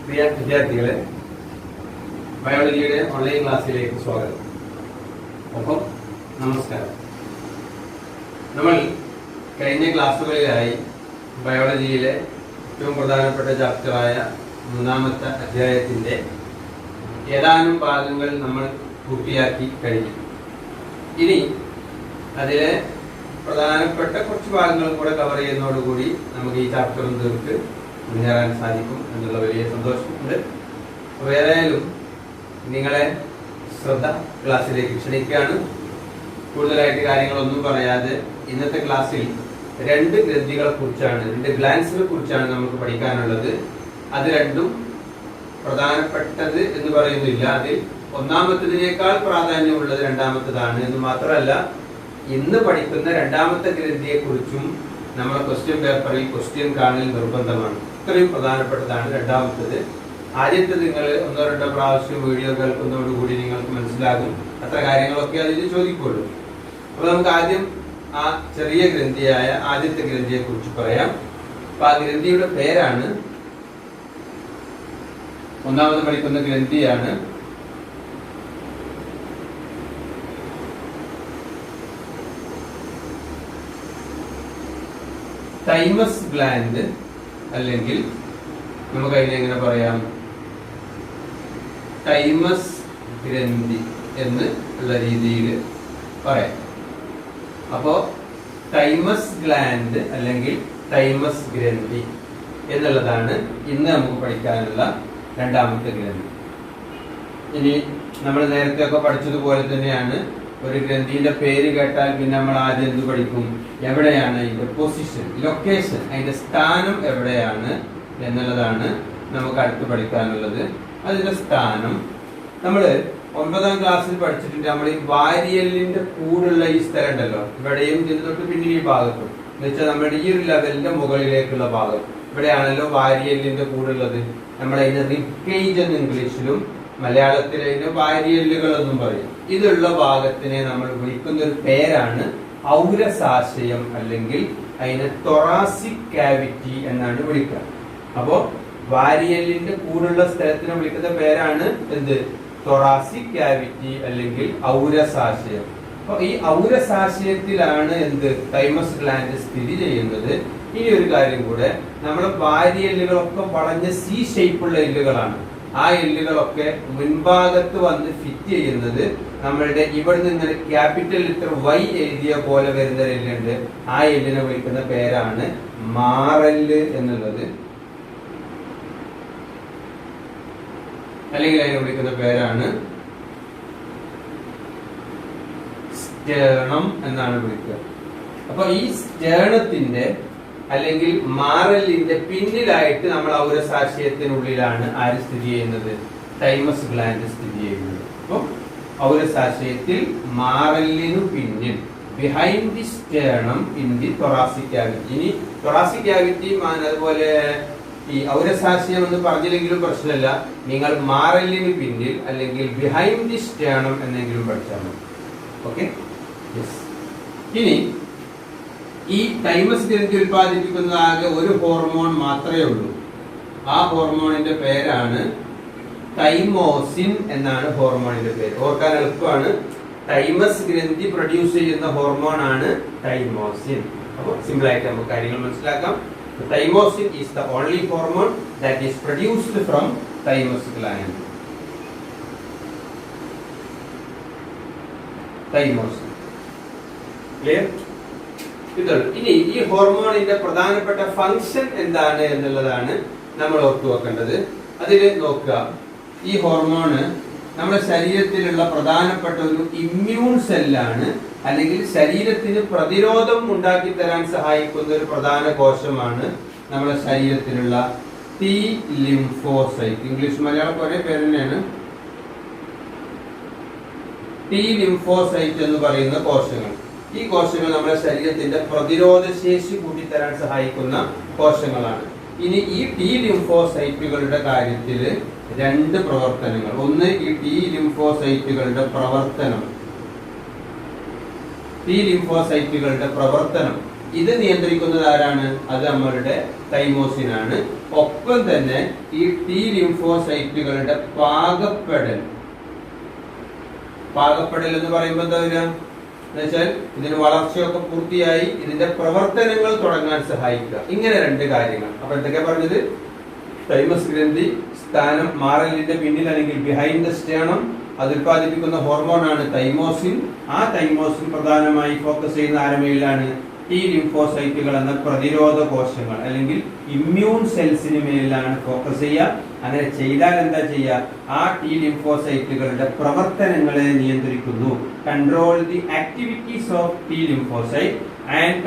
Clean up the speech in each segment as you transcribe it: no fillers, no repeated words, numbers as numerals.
പ്രിയ വിദ്യാർത്ഥികളെ, ബയോളജിയുടെ ഓൺലൈൻ ക്ലാസ്സിലേക്ക് സ്വാഗതം. ഒപ്പം നമസ്കാരം. നമ്മൾ കഴിഞ്ഞ ക്ലാസ്സുകളിലായി ബയോളജിയിലെ ഏറ്റവും പ്രധാനപ്പെട്ട ചാപ്റ്ററായ 3-ാമത്തെ അധ്യായത്തിൻ്റെ ഏതാനും ഭാഗങ്ങൾ നമ്മൾ പൂർത്തിയാക്കി കഴിഞ്ഞു. ഇനി അതിലെ പ്രധാനപ്പെട്ട കുറച്ച് ഭാഗങ്ങളും കൂടെ കവർ ചെയ്യുന്നതോടുകൂടി നമുക്ക് ഈ ചാപ്റ്ററും തീർക്ക് മുന്നേറാൻ സാധിക്കും എന്നുള്ള വലിയ സന്തോഷമുണ്ട്. അപ്പോൾ ഏതായാലും നിങ്ങളെ ശ്രദ്ധ ക്ലാസ്സിലേക്ക് ക്ഷണിക്കുകയാണ്. കൂടുതലായിട്ട് കാര്യങ്ങളൊന്നും പറയാതെ ഇന്നത്തെ ക്ലാസ്സിൽ 2 ഗ്രന്ഥികളെ കുറിച്ചാണ്, 2 ഗ്ലാൻസിനെ കുറിച്ചാണ് നമുക്ക് പഠിക്കാനുള്ളത്. അത് രണ്ടും പ്രധാനപ്പെട്ടത് എന്ന് പറയുന്നില്ല. അതിൽ ഒന്നാമത്തതിനേക്കാൾ പ്രാധാന്യമുള്ളത് രണ്ടാമത്തതാണ് എന്ന് മാത്രമല്ല, ഇന്ന് പഠിക്കുന്ന 2-ാമത്തെ ഗ്രന്ഥിയെ കുറിച്ചും നമ്മുടെ ക്വസ്റ്റ്യൻ പേപ്പറിൽ ക്വസ്റ്റ്യൻ കാണൽ നിർബന്ധമാണ്. ഇത്രയും പ്രധാനപ്പെട്ടതാണ് രണ്ടാമത്തത്. ആദ്യത്തെ നിങ്ങൾ 1-2 പ്രാവശ്യം വീഡിയോ കേൾക്കുന്നതോടുകൂടി നിങ്ങൾക്ക് മനസ്സിലാകും. അത്ര കാര്യങ്ങളൊക്കെ അതിൽ ചോദിക്കുള്ളൂ. അപ്പൊ നമുക്ക് ആദ്യം ആ ചെറിയ ഗ്രന്ഥിയായ ആദ്യത്തെ ഗ്രന്ഥിയെ കുറിച്ച് പറയാം. അപ്പൊ ആ ഗ്രന്ഥിയുടെ പേരാണ്, ഒന്നാമത് പഠിക്കുന്ന ഗ്രന്ഥിയാണ് തൈമസ് ഗ്ലാൻഡ്, അല്ലെങ്കിൽ നമുക്ക് അതിനെ എങ്ങനെ പറയാം, തൈമസ് ഗ്രന്ഥി എന്ന് ഉള്ള രീതിയിൽ പറയാം. അപ്പോ തൈമസ് ഗ്ലാൻഡ് അല്ലെങ്കിൽ തൈമസ് ഗ്രന്ഥി എന്നുള്ളതാണ് ഇന്ന് നമുക്ക് പഠിക്കാനുള്ള 2-ാമത്തെ ഗ്രന്ഥി. ഇനി നമ്മൾ നേരത്തെ ഒക്കെ പഠിച്ചതുപോലെ തന്നെയാണ്, ഒരു ഗ്രന്ഥിയുടെ പേര് കേട്ടാൽ പിന്നെ നമ്മൾ ആദ്യം എന്ത് പഠിക്കും, എവിടെയാണ് അതിന്റെ പൊസിഷൻ, ലൊക്കേഷൻ, അതിന്റെ സ്ഥാനം എവിടെയാണ് എന്നുള്ളതാണ് നമുക്ക് അടുത്ത് പഠിക്കാനുള്ളത്. അതിന്റെ സ്ഥാനം നമ്മൾ 9-ാം ക്ലാസ്സിൽ പഠിച്ചിട്ടുണ്ട്. നമ്മൾ ഈ വാരിയലിന്റെ കൂടുള്ള ഈ സ്ഥലം ഉണ്ടല്ലോ, ഇവിടെയും ഇതിന് തൊട്ട് പിന്നിൽ ഈ ഭാഗത്തും എന്ന് വെച്ചാൽ നമ്മുടെ ഈ ഒരു ലെവലിന്റെ മുകളിലേക്കുള്ള ഭാഗം, ഇവിടെയാണല്ലോ വാരിയലിന്റെ കൂടുള്ളത്. നമ്മളതിന് റിബ്കേജ് എന്ന് ഇംഗ്ലീഷിലും മലയാളത്തിൽ അതിന് വാരിയലുകൾ എന്നും പറയും. ഇതുള്ള ഭാഗത്തിനെ നമ്മൾ വിളിക്കുന്ന ഒരു പേരാണ് ഔരസാശയം, അല്ലെങ്കിൽ അതിനെ തൊറാസിക് കാവിറ്റി എന്നാണ് വിളിക്കുക. അപ്പോ വാരിയലിന്റെ കൂടുള്ള സ്ഥലത്തിനെ വിളിക്കുന്ന പേരാണ് എന്ത്, തൊറാസിക് കാവിറ്റി അല്ലെങ്കിൽ ഔരസാശയം. അപ്പൊ ഈ ഔരസാശയത്തിലാണ് എന്ത്, തൈമസ് ഗ്ലാൻഡ് സ്ഥിതി ചെയ്യുന്നത്. ഇനി ഒരു കാര്യം കൂടെ, നമ്മുടെ വാരിയല്ലുകളൊക്കെ വളഞ്ഞ സി ഷേപ്പുള്ള എല്ലുകളാണ്. ആ എല്ലുകളൊക്കെ മുൻഭാഗത്ത് വന്ന് ഫിറ്റ് ചെയ്യുന്നത് നമ്മളുടെ ഇവിടെ നിന്ന് ക്യാപിറ്റൽ ലെറ്റർ Y എഴുതിയ പോലെ വരുന്ന എല്ലുണ്ട്. ആ എല്ലിനെ വിളിക്കുന്ന പേരാണ് മാറല് എന്നുള്ളത്, അല്ലെങ്കിൽ അതിനെ വിളിക്കുന്ന പേരാണ് സ്റ്റേർണം എന്നാണ് വിളിക്കുക. അപ്പൊ ഈ സ്റ്റേർണത്തിന്റെ അല്ലെങ്കിൽ മാറലിന്റെ പിന്നിലായിട്ട് നമ്മൾ ഔരസാശയത്തിനുള്ളിലാണ് ആര് സ്ഥിതി ചെയ്യുന്നത്, തൈമസ് ഗ്ലാൻഡ് സ്ഥിതി ചെയ്യുന്നത്. അപ്പൊ ഔരസാശയത്തിൽ മാറലിനു പിന്നിൽ, behind the sternum in the thoracic cavity. ഇനി തൊറാസിക് ക്യാവിറ്റി അതുപോലെ ഈ ഔരസാശയം എന്ന് പറഞ്ഞില്ലെങ്കിലും പ്രശ്നമില്ല, നിങ്ങൾ മാറലിന് പിന്നിൽ അല്ലെങ്കിൽ ബിഹൈൻഡ് ദി സ്റ്റേർണം എന്നെങ്കിലും പഠിച്ചാൽ മതി. ഓക്കെ. ഇനി ഈ തൈമസ് ഗ്രന്ഥി ഉൽപ്പാദിപ്പിക്കുന്ന ആകെ ഒരു ഹോർമോൺ മാത്രമേ ഉള്ളൂ. ആ ഹോർമോണിന്റെ പേരാണ് തൈമോസിൻ എന്നാണ് ഹോർമോണിന്റെ പേര്. ഓർക്കാൻ എളുപ്പമാണ്. തൈമസ് ഗ്രന്ഥി പ്രൊഡ്യൂസ് ചെയ്യുന്ന ഹോർമോൺ ആണ് തൈമോസിൻ. അപ്പോൾ സിമ്പിൾ ആയിട്ട് നമുക്ക് കാര്യങ്ങൾ മനസ്സിലാക്കാം. Thymosin is the only hormone that is produced from thymus gland. Thymosin clear? ഇനി ഈ ഹോർമോണിന്റെ പ്രധാനപ്പെട്ട ഫംഗ്ഷൻ എന്താണ് എന്നുള്ളതാണ് നമ്മൾ ഓർത്തു വെക്കേണ്ടത്. അതിൽ നോക്കുക, ഈ ഹോർമോണ് നമ്മുടെ ശരീരത്തിലുള്ള പ്രധാനപ്പെട്ട ഒരു ഇമ്മ്യൂൺ സെല്ലാണ്, അല്ലെങ്കിൽ ശരീരത്തിന് പ്രതിരോധം ഉണ്ടാക്കി തരാൻ സഹായിക്കുന്ന ഒരു പ്രധാന കോശമാണ് നമ്മുടെ ശരീരത്തിലുള്ള T ലിംഫോസൈറ്റ്. ഇംഗ്ലീഷ് മലയാളം ഒരേ പേര് തന്നെയാണ്. T ലിംഫോസൈറ്റ് എന്ന് പറയുന്ന കോശങ്ങൾ. ഈ കോശങ്ങൾ നമ്മുടെ ശരീരത്തിന്റെ പ്രതിരോധ ശേഷി കൂട്ടിത്തരാൻ സഹായിക്കുന്ന കോശങ്ങളാണ്. ഇനി ഈ T ലിംഫോസൈറ്റുകളുടെ കാര്യത്തിൽ 2 പ്രവർത്തനങ്ങൾ. ഒന്ന്, ഈ T ലിംഫോസൈറ്റുകളുടെ പ്രവർത്തനം ഇത് നിയന്ത്രിക്കുന്നത് ആരാണ്? അത് നമ്മളുടെ തൈമോസിനാണ്. ഒപ്പം തന്നെ ഈ ടി ലിംഫോസൈറ്റുകളുടെ പാകപ്പെടൽ എന്ന് പറയുമ്പോൾ എന്താ വരിക എന്ന് വെച്ചാൽ ഇതിന് വളർച്ചയൊക്കെ പൂർത്തിയായി ഇതിന്റെ പ്രവർത്തനങ്ങൾ തുടങ്ങാൻ സഹായിക്കുക. ഇങ്ങനെ രണ്ട് കാര്യങ്ങൾ. അപ്പൊ എന്തൊക്കെയാ പറഞ്ഞത്? തൈമസ് ഗ്രന്ഥി സ്ഥാനം മാറലിന്റെ പിന്നിൽ അല്ലെങ്കിൽ ബിഹൈൻഡ് ദ സ്റ്റേണം, അത് ഉത്പാദിപ്പിക്കുന്ന ഹോർമോണാണ് തൈമോസിൻ. ആ തൈമോസിൻ പ്രധാനമായി ഫോക്കസ് ചെയ്യുന്ന ആരമയിലാണ്? ടി ലിംഫോസൈറ്റുകൾ എന്ന പ്രതിരോധ കോശങ്ങൾ അല്ലെങ്കിൽ ഇമ്മ്യൂൺ സെൽസിന് മേലാണ് ഫോക്കസ് ചെയ്യുക. അങ്ങനെ ചെയ്താൽ എന്താ ചെയ്യുക? ആ ടി ലിംഫോസൈറ്റുകളുടെ പ്രവർത്തനങ്ങളെ നിയന്ത്രിക്കുന്നു. Control the activities of T lymphocyte and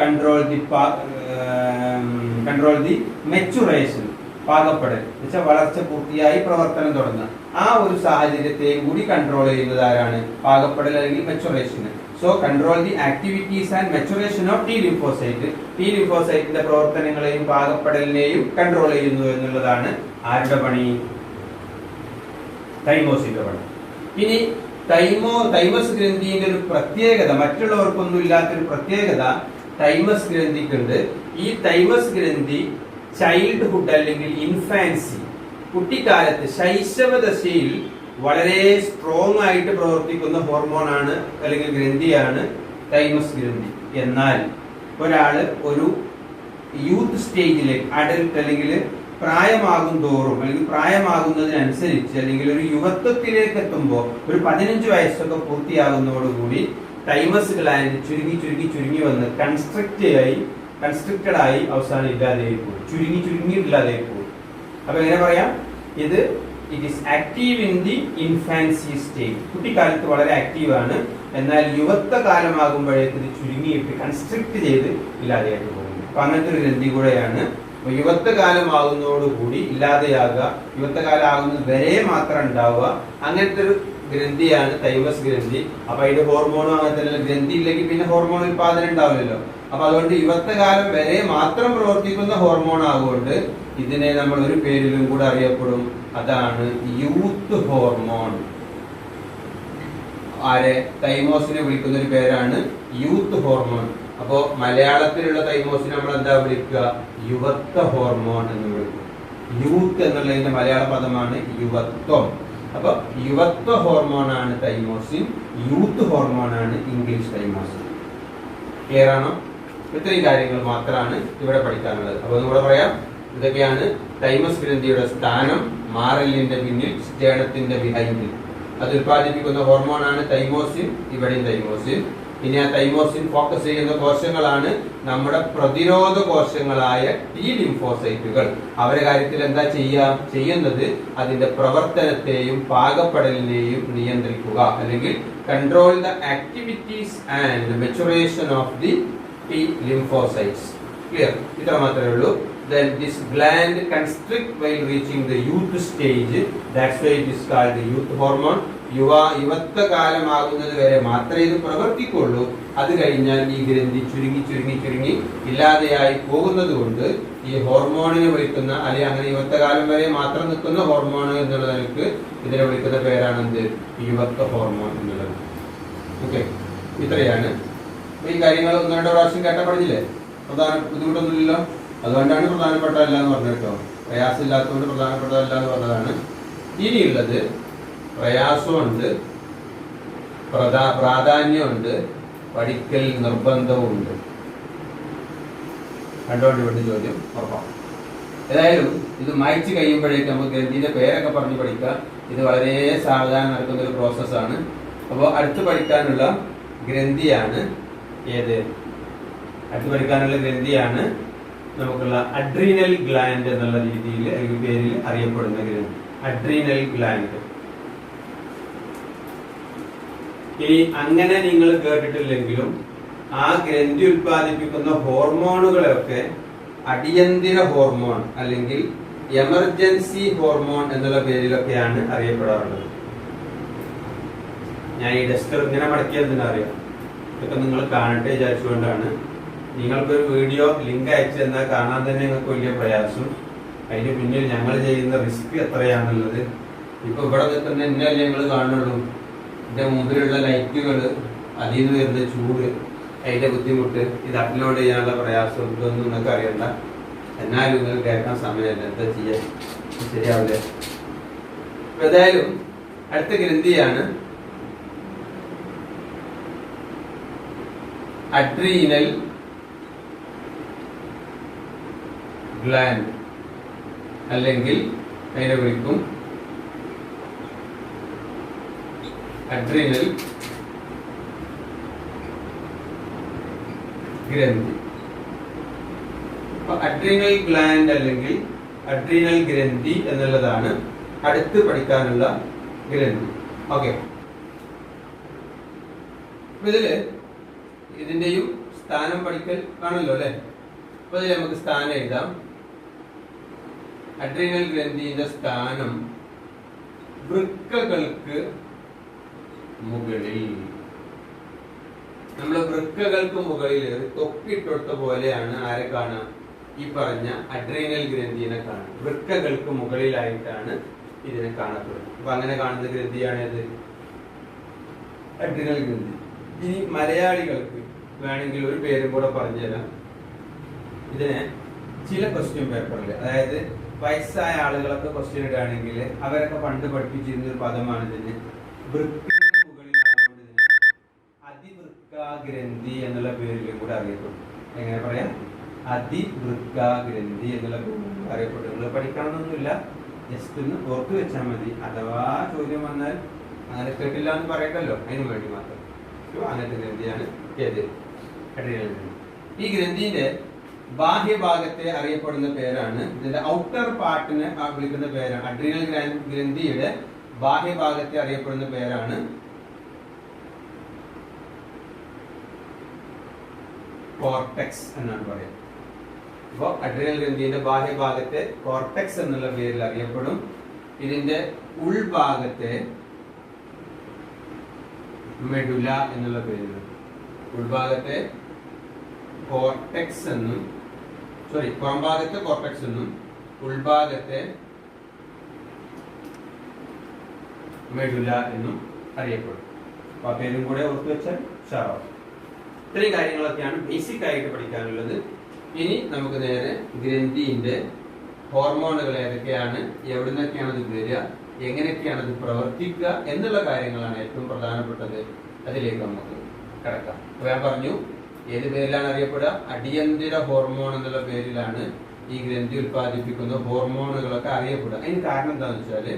control the maturation, പാകപ്പെടൽ എന്നുവെച്ചാൽ വളർച്ച പൂർത്തിയായി പ്രവർത്തനം തുടങ്ങുക. ആ ഒരു സാഹചര്യത്തെയും കൂടി കൺട്രോൾ ചെയ്യുന്നത് ആരാണ്? പാകപ്പെടൽ അല്ലെങ്കിൽ maturation. So control the activities and maturation of T lymphocyte. T ലിംഫോസൈറ്റിന്റെ പ്രവർത്തനങ്ങളെയും പാകപ്പെടലിനെയും കൺട്രോൾ ചെയ്യുന്നു എന്നുള്ളതാണ് ആരുടെ പണി? തൈമോസിന്റെ പണി. ഇനി തൈമസ് ഗ്രന്ഥിന്റെ ഒരു പ്രത്യേകത, മറ്റുള്ളവർക്കൊന്നും ഇല്ലാത്തൊരു പ്രത്യേകത തൈമസ് ഗ്രന്ഥിക്കുണ്ട്. ഈ തൈമസ് ഗ്രന്ഥി ചൈൽഡ്ഹുഡ് അല്ലെങ്കിൽ ഇൻഫാൻസി, കുട്ടിക്കാലത്ത് ശൈശവദശയിൽ വളരെ സ്ട്രോങ് ആയിട്ട് പ്രവർത്തിക്കുന്ന ഹോർമോണാണ് അല്ലെങ്കിൽ ഗ്രന്ഥിയാണ് തൈമസ് ഗ്രന്ഥി. എന്നാൽ ഒരാള് ഒരു യൂത്ത് സ്റ്റേജിലേക്ക്, അഡൽട്ട് അല്ലെങ്കിൽ പ്രായമാകും തോറും അല്ലെങ്കിൽ പ്രായമാകുന്നതിനനുസരിച്ച് അല്ലെങ്കിൽ ഒരു യുവത്വത്തിലേക്ക് എത്തുമ്പോൾ ഒരു 15 വയസ്സൊക്കെ പൂർത്തിയാകുന്നതോടുകൂടി തൈമസ് ഗ്ലാൻഡ് ചുരുങ്ങി വന്ന് കൺസ്ട്രിക്റ്റഡ് ആയി അവസാനം ഇല്ലാതെയായി പോകും. ചുരുങ്ങി ഇല്ലാതെയായി പോകും. അപ്പൊ എങ്ങനെ പറയാം? It is active in the infancy stage. കുട്ടിക്കാലത്ത് വളരെ ആക്റ്റീവാണ്. എന്നാൽ യുവത്വ കാലമാകുമ്പോഴേക്ക് ഇത് ചുരുങ്ങിയിട്ട് കൺസ്ട്രിക്ട് ചെയ്ത് ഇല്ലാതെയായിട്ട് പോകുന്നു. അപ്പൊ അങ്ങനത്തെ ഒരു ഗ്രന്ഥി കൂടെയാണ്. യുവത്വ കാലമാകുന്നതോടുകൂടി ഇല്ലാതെയാകുക, യുവത്വ കാലം ആകുന്നത് വരെ മാത്രം ഉണ്ടാവുക. അങ്ങനത്തെ ഒരു ഗ്രന്ഥിയാണ് തൈമസ് ഗ്രന്ഥി. അപ്പൊ അതിന്റെ ഹോർമോണും അങ്ങനെ തന്നെ. ഗ്രന്ഥി ഇല്ലെങ്കിൽ പിന്നെ ഹോർമോൺ ഉത്പാദനം ഉണ്ടാവില്ലല്ലോ. അപ്പൊ അതുകൊണ്ട് യുവത്വകാലം വരെ മാത്രം പ്രവർത്തിക്കുന്ന ഹോർമോൺ ആകുകൊണ്ട് ഇതിനെ നമ്മൾ ഒരു പേരിലും കൂടെ അറിയപ്പെടും. അതാണ് യൂത്ത് ഹോർമോൺ. ആരെ? തൈമോസിനെ വിളിക്കുന്ന ഒരു പേരാണ് യൂത്ത് ഹോർമോൺ. അപ്പോ മലയാളത്തിലുള്ള തൈമോസിനെ നമ്മൾ എന്താ വിളിക്കുക? യുവത്വ ഹോർമോൺ എന്ന് വിളിക്കും. യൂത്ത് എന്നുള്ളതിന്റെ മലയാള പദമാണ് യുവത്വം. അപ്പൊ യുവത്വ ഹോർമോണാണ് തൈമോസിൻ, യൂത്ത് ഹോർമോണാണ് ഇംഗ്ലീഷ് തൈമോസിൻ. ക്ലിയർ ആണോ? ഇത്രയും കാര്യങ്ങൾ മാത്രമാണ് ഇവിടെ പഠിക്കാനുള്ളത്. അപ്പൊ ഒന്നുകൂടെ പറയാം. ഇതൊക്കെയാണ് തൈമസ് ഗ്രന്ഥിയുടെ സ്ഥാനം മാറലിന്റെ പിന്നിൽ, സ്റ്റേണത്തിന്റെ ബിഹൈൻഡിൽ. അത് ഉത്പാദിപ്പിക്കുന്ന ഹോർമോണാണ് തൈമോസിൻ, ഇവിടെയും തൈമോസിൻ. ഇനി ആ തൈമോസിൻ ഫോക്കസ് ചെയ്യുന്ന കോശങ്ങളാണ് നമ്മുടെ പ്രതിരോധ കോശങ്ങളായ ടി ലിംഫോസൈറ്റുകൾ. അവരുടെ കാര്യത്തിൽ എന്താ ചെയ്യുന്നത്? അതിന്റെ പ്രവർത്തനത്തെയും പാകപ്പെടലിനെയും നിയന്ത്രിക്കുക അല്ലെങ്കിൽ control the activities and maturation of the T lymphocytes. Clear? ഇത്ര മാത്രമേ ഉള്ളൂ. Then this gland constrict while reaching the youth stage. That's why it is called the youth hormone. യുവത്വ കാലമാകുന്നത് വരെ മാത്രമേ ഇത് പ്രവർത്തിക്കുള്ളൂ. അത് കഴിഞ്ഞാൽ ഈ ഗ്രന്ഥി ചുരുങ്ങി ഇല്ലാതെയായി പോകുന്നത് കൊണ്ട് ഈ ഹോർമോണിനെ വിളിക്കുന്ന, അല്ലെങ്കിൽ അങ്ങനെ യുവത്വകാലം വരെ മാത്രം നിൽക്കുന്ന ഹോർമോൺ എന്നുള്ള നിലക്ക് ഇതിനെ വിളിക്കുന്ന പേരാണ് എന്ത്? യുവത്വ ഹോർമോൺ എന്നുള്ളത്. ഓക്കെ, ഇത്രയാണ്. ഈ കാര്യങ്ങൾ 1-2 പ്രാവശ്യം കേട്ടാ പഠിച്ചില്ലേ? ബുദ്ധിമുട്ടൊന്നുമില്ലല്ലോ. അതുകൊണ്ടാണ് പ്രധാനപ്പെട്ടതല്ല എന്ന് പറഞ്ഞത് കേട്ടോ. പ്രയാസമില്ലാത്തതുകൊണ്ട് പ്രധാനപ്പെട്ടതല്ല എന്ന് പറഞ്ഞതാണ്. ഇനിയുള്ളത് പ്രയാസമുണ്ട്, പ്രാധാന്യമുണ്ട്, പഠിക്കൽ നിർബന്ധവുമുണ്ട്. കണ്ടോണ്ട് വേണ്ടി ചോദ്യം ഉറപ്പാണ്. ഏതായാലും ഇത് മായ്ച്ചു കഴിയുമ്പോഴേക്ക് നമുക്ക് ഗ്രന്ഥിന്റെ പേരൊക്കെ പറഞ്ഞ് പഠിക്കാം. ഇത് വളരെ സാവധാനം നടക്കുന്ന ഒരു പ്രോസസ്സാണ്. അപ്പോൾ അടുത്ത് പഠിക്കാനുള്ള ഗ്രന്ഥിയാണ് ഏത്? അടുത്ത് പഠിക്കാനുള്ള ഗ്രന്ഥിയാണ് നമുക്കുള്ള അഡ്രീനൽ ഗ്ലാൻഡ് എന്നുള്ള രീതിയിൽ അല്ലെങ്കിൽ പേരിൽ അറിയപ്പെടുന്ന ഗ്രന്ഥി, അഡ്രീനൽ ഗ്ലാൻഡ്. ഇനി അങ്ങനെ നിങ്ങൾ കേട്ടിട്ടില്ലെങ്കിലും ആ ഗ്രന്ഥി ഉൽപ്പാദിപ്പിക്കുന്ന ഹോർമോണുകളൊക്കെ അടിയന്തര ഹോർമോൺ അല്ലെങ്കിൽ എമർജൻസി ഹോർമോൺ എന്നുള്ള പേരിലൊക്കെയാണ് അറിയപ്പെടാറുള്ളത്. ഞാൻ ഈ ഡസ്റ്റർ ഇങ്ങനെ മടക്കിയതെന്ന് അറിയാം. ഇതൊക്കെ നിങ്ങൾ കാണട്ടെ വിചാരിച്ചുകൊണ്ടാണ്. നിങ്ങൾക്കൊരു വീഡിയോ ലിങ്ക് അയച്ചു തന്നാൽ കാണാൻ തന്നെ നിങ്ങൾക്ക് വലിയ പ്രയാസം. അതിന് പിന്നിൽ ഞങ്ങൾ ചെയ്യുന്ന റിസ്ക് എത്രയാണുള്ളത്. ഇപ്പൊ ഇവിടെ നിൽക്കുന്ന എന്നല്ലേ ഞങ്ങൾ കാണുള്ളൂ. എന്റെ മുമ്പിലുള്ള ലൈറ്റുകൾ, അതിൽ നിന്ന് വരുന്ന ചൂട്, അതിന്റെ ബുദ്ധിമുട്ട്, ഇത് അപ്ലോഡ് ചെയ്യാനുള്ള പ്രയാസം, ഇതൊന്നും നിങ്ങൾക്ക് അറിയണ്ട. എന്നാലും നിങ്ങൾ കേൾക്കാൻ സമയമല്ല, എന്താ ചെയ്യാൻ, ശരിയാവില്ല. ഏതായാലും അടുത്ത ഗ്രന്ഥിയാണ് അഡ്രീനൽ ഗ്ലാൻഡ്, അല്ലെങ്കിൽ അതിനെ വിളിക്കും അഡ്രീനൽ ഗ്രന്ഥി. അപ്പൊ അഡ്രീനൽ ഗ്ലാൻഡ് അല്ലെങ്കിൽ അഡ്രീനൽ ഗ്രന്ഥി എന്നുള്ളതാണ് അടുത്ത് പഠിക്കാനുള്ള ഗ്രന്ഥി. ഓക്കെ, ഇതിന്റെയും സ്ഥാനം പഠിക്കൽ ആണല്ലോ അല്ലെ. അപ്പൊ ഇതിൽ നമുക്ക് സ്ഥാനം എഴുതാം. അഡ്രീനൽ ഗ്രന്ഥിയുടെ സ്ഥാനം വൃക്കകൾക്ക് മുകളിൽ. നമ്മൾ വൃക്കകൾക്ക് മുകളിൽ തൊപ്പിട്ടൊടുത്ത പോലെയാണ് ആരെ കാണാം, ഈ പറഞ്ഞ അഡ്രീനൽ ഗ്രന്ഥിനെ കാണാം. വൃക്കകൾക്ക് മുകളിലായിട്ടാണ് ഇതിനെ കാണപ്പെടുന്നത്. അപ്പൊ അങ്ങനെ കാണുന്ന ഗ്രന്ഥിയാണ് ഇത് അഡ്രീനൽ ഗ്രന്ഥി. ഇനി മലയാളികൾക്ക് വേണമെങ്കിൽ ഒരു പേരും കൂടെ പറഞ്ഞുതരാം. ഇതിനെ ചില ക്വസ്റ്റ്യൻ പേപ്പറിൽ, അതായത് വയസ്സായ ആളുകളൊക്കെ ക്വസ്റ്റ്യൻ ഇടുകയാണെങ്കിൽ അവരൊക്കെ പണ്ട് പഠിപ്പിച്ചിരുന്ന ഒരു പദമാണ് ഇതിന് വൃക്കയുടെ മുകളിലാകൊണ്ട് ഇതിന് അതിവൃക്കാഗ്രന്ഥി എന്നുള്ള പേരിലും കൂടെ അറിയപ്പെടും. എങ്ങനെ പറയാം, അതിവൃക്കാഗ്രന്ഥി എന്നുള്ള പേരിലും അറിയപ്പെടും. നിങ്ങൾ പഠിക്കണമെന്നൊന്നുമില്ല, ജസ്റ്റ് ഒന്ന് ഓർത്തു വെച്ചാൽ മതി. അഥവാ ചോദ്യം വന്നാൽ അങ്ങനെ കേട്ടില്ല എന്ന് പറയണ്ടല്ലോ, അതിനു വേണ്ടി മാത്രം. അങ്ങനത്തെ ഗ്രന്ഥിയാണ് ഏത്, അഡ്രീനൽ ഗ്രന്ഥി. ഈ ഗ്രന്ഥിന്റെ ബാഹ്യഭാഗത്തെ അറിയപ്പെടുന്ന പേരാണ്, ഇതിന്റെ ഔട്ടർ പാർട്ടിനെ വിളിക്കുന്ന പേരാണ്, അഡ്രീനൽ ഗ്രന്ഥിയുടെ ബാഹ്യഭാഗത്തെ അറിയപ്പെടുന്ന പേരാണ് കോർട്ടെക്സ് എന്നാണ് പറയുന്നത്. അപ്പോൾ അഡ്രീനൽ ഗ്രന്ഥിയുടെ ബാഹ്യഭാഗത്തെ കോർട്ടെക്സ് എന്നുള്ള പേരിൽ അറിയപ്പെടും. ഇതിന്റെ ഉൾഭാഗത്തെ മെഡുല എന്നുള്ള പേരിൽ, ഉൾഭാഗത്തെ കോർട്ടെക്സ് എന്നും, പുറംഭാഗത്തെ കോർട്ടെക്സ് എന്നും ഉൾഭാഗത്തെ മെഡുല എന്നും അറിയപ്പെടും. അപ്പൊ ആ പേരും കൂടെ ഓർത്തു വെച്ചാൽ ഷാറാവും. ഇത്രയും കാര്യങ്ങളൊക്കെയാണ് ബേസിക് ആയിട്ട് പഠിക്കാനുള്ളത്. ഇനി നമുക്ക് നേരെ ഗ്രന്ഥിന്റെ ഹോർമോണുകൾ ഏതൊക്കെയാണ്, എവിടെ നിന്നൊക്കെയാണ് ഇത് വരിക, എങ്ങനെയൊക്കെയാണ് ഇത് പ്രവർത്തിക്കുക എന്നുള്ള കാര്യങ്ങളാണ് ഏറ്റവും പ്രധാനപ്പെട്ടത്. അതിലേക്ക് നമുക്ക് കിടക്കാം. അപ്പൊ ഞാൻ പറഞ്ഞു, ഏത് പേരിലാണ് അറിയപ്പെടുക, അടിയന്തര ഹോർമോൺ എന്നുള്ള പേരിലാണ് ഈ ഗ്രന്ഥി ഉൽപ്പാദിപ്പിക്കുന്ന ഹോർമോണുകളൊക്കെ അറിയപ്പെടുക. അതിന് കാരണം എന്താണെന്ന് വെച്ചാൽ,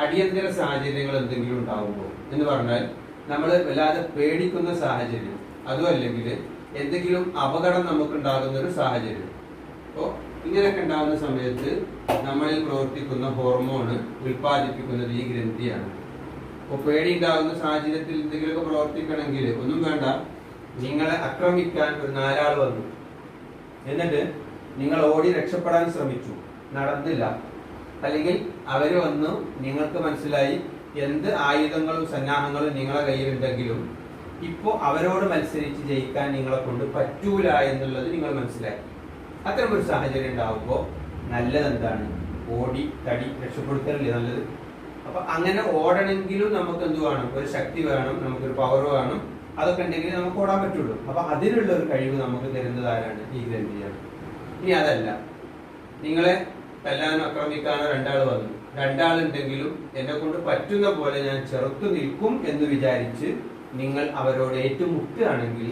അടിയന്തര സാഹചര്യങ്ങൾ എന്തെങ്കിലും ഉണ്ടാകുമ്പോൾ എന്ന് പറഞ്ഞാൽ നമ്മൾ വല്ലാതെ പേടിക്കുന്ന സാഹചര്യം, അതും അല്ലെങ്കിൽ എന്തെങ്കിലും അപകടം നമുക്ക് ഉണ്ടാകുന്ന ഒരു സാഹചര്യം. അപ്പോൾ ഇങ്ങനെയൊക്കെ ഉണ്ടാകുന്ന സമയത്ത് നമ്മളിൽ പ്രവർത്തിക്കുന്ന ഹോർമോണ് ഉൽപ്പാദിപ്പിക്കുന്നത് ഈ ഗ്രന്ഥിയാണ്. അപ്പോൾ പേടി ഉണ്ടാകുന്ന സാഹചര്യത്തിൽ എന്തെങ്കിലുമൊക്കെ പ്രവർത്തിക്കണമെങ്കിൽ ഒന്നും വേണ്ട, നിങ്ങളെ ആക്രമിക്കാൻ ഒരു 4 ആൾ വന്നു, എന്നിട്ട് നിങ്ങൾ ഓടി രക്ഷപ്പെടാൻ ശ്രമിച്ചു, നടന്നില്ല, അല്ലെങ്കിൽ അവര് വന്നു, നിങ്ങൾക്ക് മനസ്സിലായി എന്ത് ആയുധങ്ങളും സന്നാഹങ്ങളും നിങ്ങളെ കയ്യിലുണ്ടെങ്കിലും ഇപ്പോ അവരോട് മത്സരിച്ച് ജയിക്കാൻ നിങ്ങളെ കൊണ്ട് പറ്റൂല എന്നുള്ളത് നിങ്ങൾ മനസ്സിലാക്കി. അത്തരം ഒരു സാഹചര്യം ഉണ്ടാവുമ്പോൾ നല്ലത് എന്താണ്, ഓടി തടി രക്ഷപ്പെടുത്തലല്ലേ നല്ലത്. അപ്പൊ അങ്ങനെ ഓടണമെങ്കിലും നമുക്ക് എന്ത് വേണം, ഒരു ശക്തി വേണം, നമുക്കൊരു പവർ വേണം. അതൊക്കെ ഉണ്ടെങ്കിൽ നമുക്ക് ഓടാൻ പറ്റുള്ളൂ. അപ്പൊ അതിനുള്ള ഒരു കഴിവ് നമുക്ക് തരുന്നത് ആരാണ്, ഈ ഗ്രന്ഥിയാണ്. ഇനി അതല്ല, നിങ്ങളെ കൊല്ലാനോ ആക്രമിക്കാനോ 2 ആൾ വന്നു, 2 ആളുണ്ടെങ്കിലും എന്നെ കൊണ്ട് പറ്റുന്ന പോലെ ഞാൻ ചെറുത്തു നിൽക്കും എന്ന് വിചാരിച്ച് നിങ്ങൾ അവരോട് ഏറ്റുമുട്ടുകയാണെങ്കിൽ,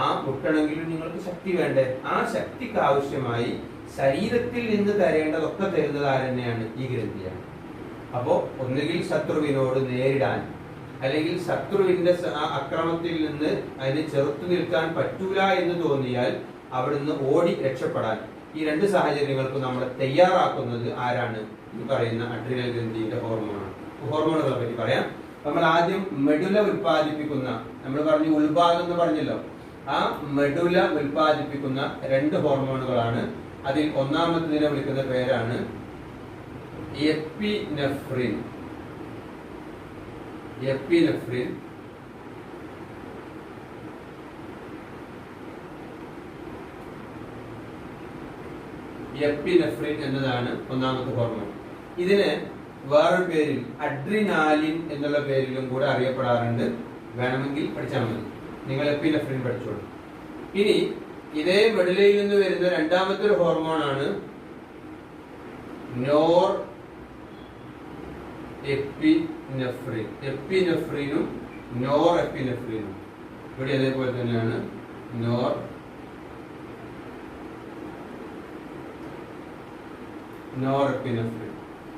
ആ മുട്ടണമെങ്കിലും നിങ്ങൾക്ക് ശക്തി വേണ്ടേ. ആ ശക്തിക്ക് ആവശ്യമായി ശരീരത്തിൽ നിന്ന് തരേണ്ടതൊക്കെ തരുന്നത് ആരെന്നെയാണ്, ഈ ഗ്രന്ഥിയാണ്. അപ്പോ ഒന്നുകിൽ ശത്രുവിനോട് നേരിടാൻ, അല്ലെങ്കിൽ ശത്രുവിന്റെ അക്രമത്തിൽ നിന്ന് അതിന് ചെറുത്തു നിൽക്കാൻ പറ്റൂല എന്ന് തോന്നിയാൽ അവിടുന്ന് ഓടി രക്ഷപ്പെടാൻ, ഈ 2 സാഹചര്യങ്ങൾക്ക് നമ്മളെ തയ്യാറാക്കുന്നത് ആരാണ്, ഈ പറയുന്ന അഡ്രീനൽ ഗ്രന്ഥിയുടെ ഹോർമോണാണ്. ഹോർമോണുകളെ പറ്റി പറയാം. നമ്മൾ ആദ്യം മെഡുല ഉൽപ്പാദിപ്പിക്കുന്ന, നമ്മൾ പറഞ്ഞു ഉൾഭാഗം എന്ന് പറഞ്ഞല്ലോ, ആ മെഡുല ഉൽപ്പാദിപ്പിക്കുന്ന 2 ഹോർമോണുകളാണ്. അതിൽ ഒന്നാമത്തേതിനെ വിളിക്കുന്ന പേരാണ് എപ്പിനെഫ്രിൻ. എപ്പിനെഫ്രിൻ എപ്പിനെഫ്രിൻ എന്നതാണ് ഒന്നാമത്തെ ഹോർമോൺ. ഇതിന് വേറൊരു പേരിൽ അഡ്രിനാലിൻ എന്നുള്ള പേരിലും കൂടെ അറിയപ്പെടാറുണ്ട്. വേണമെങ്കിൽ പഠിച്ചാൽ മതി, നിങ്ങൾ എപ്പിനെഫ്രിൻ പഠിച്ചോളൂ. ഇനി ഇതേ മെഡുലയിൽ നിന്ന് വരുന്ന രണ്ടാമത്തെ ഒരു ഹോർമോണാണ് നോർ എപ്പിനെഫ്രിൻ. എപ്പിനെഫ്രിനും നോർ എപ്പിനെഫ്രിനും ഇവിടെ അതേപോലെ തന്നെയാണ് നോർ എപ്പിനെഫ്രിൻ.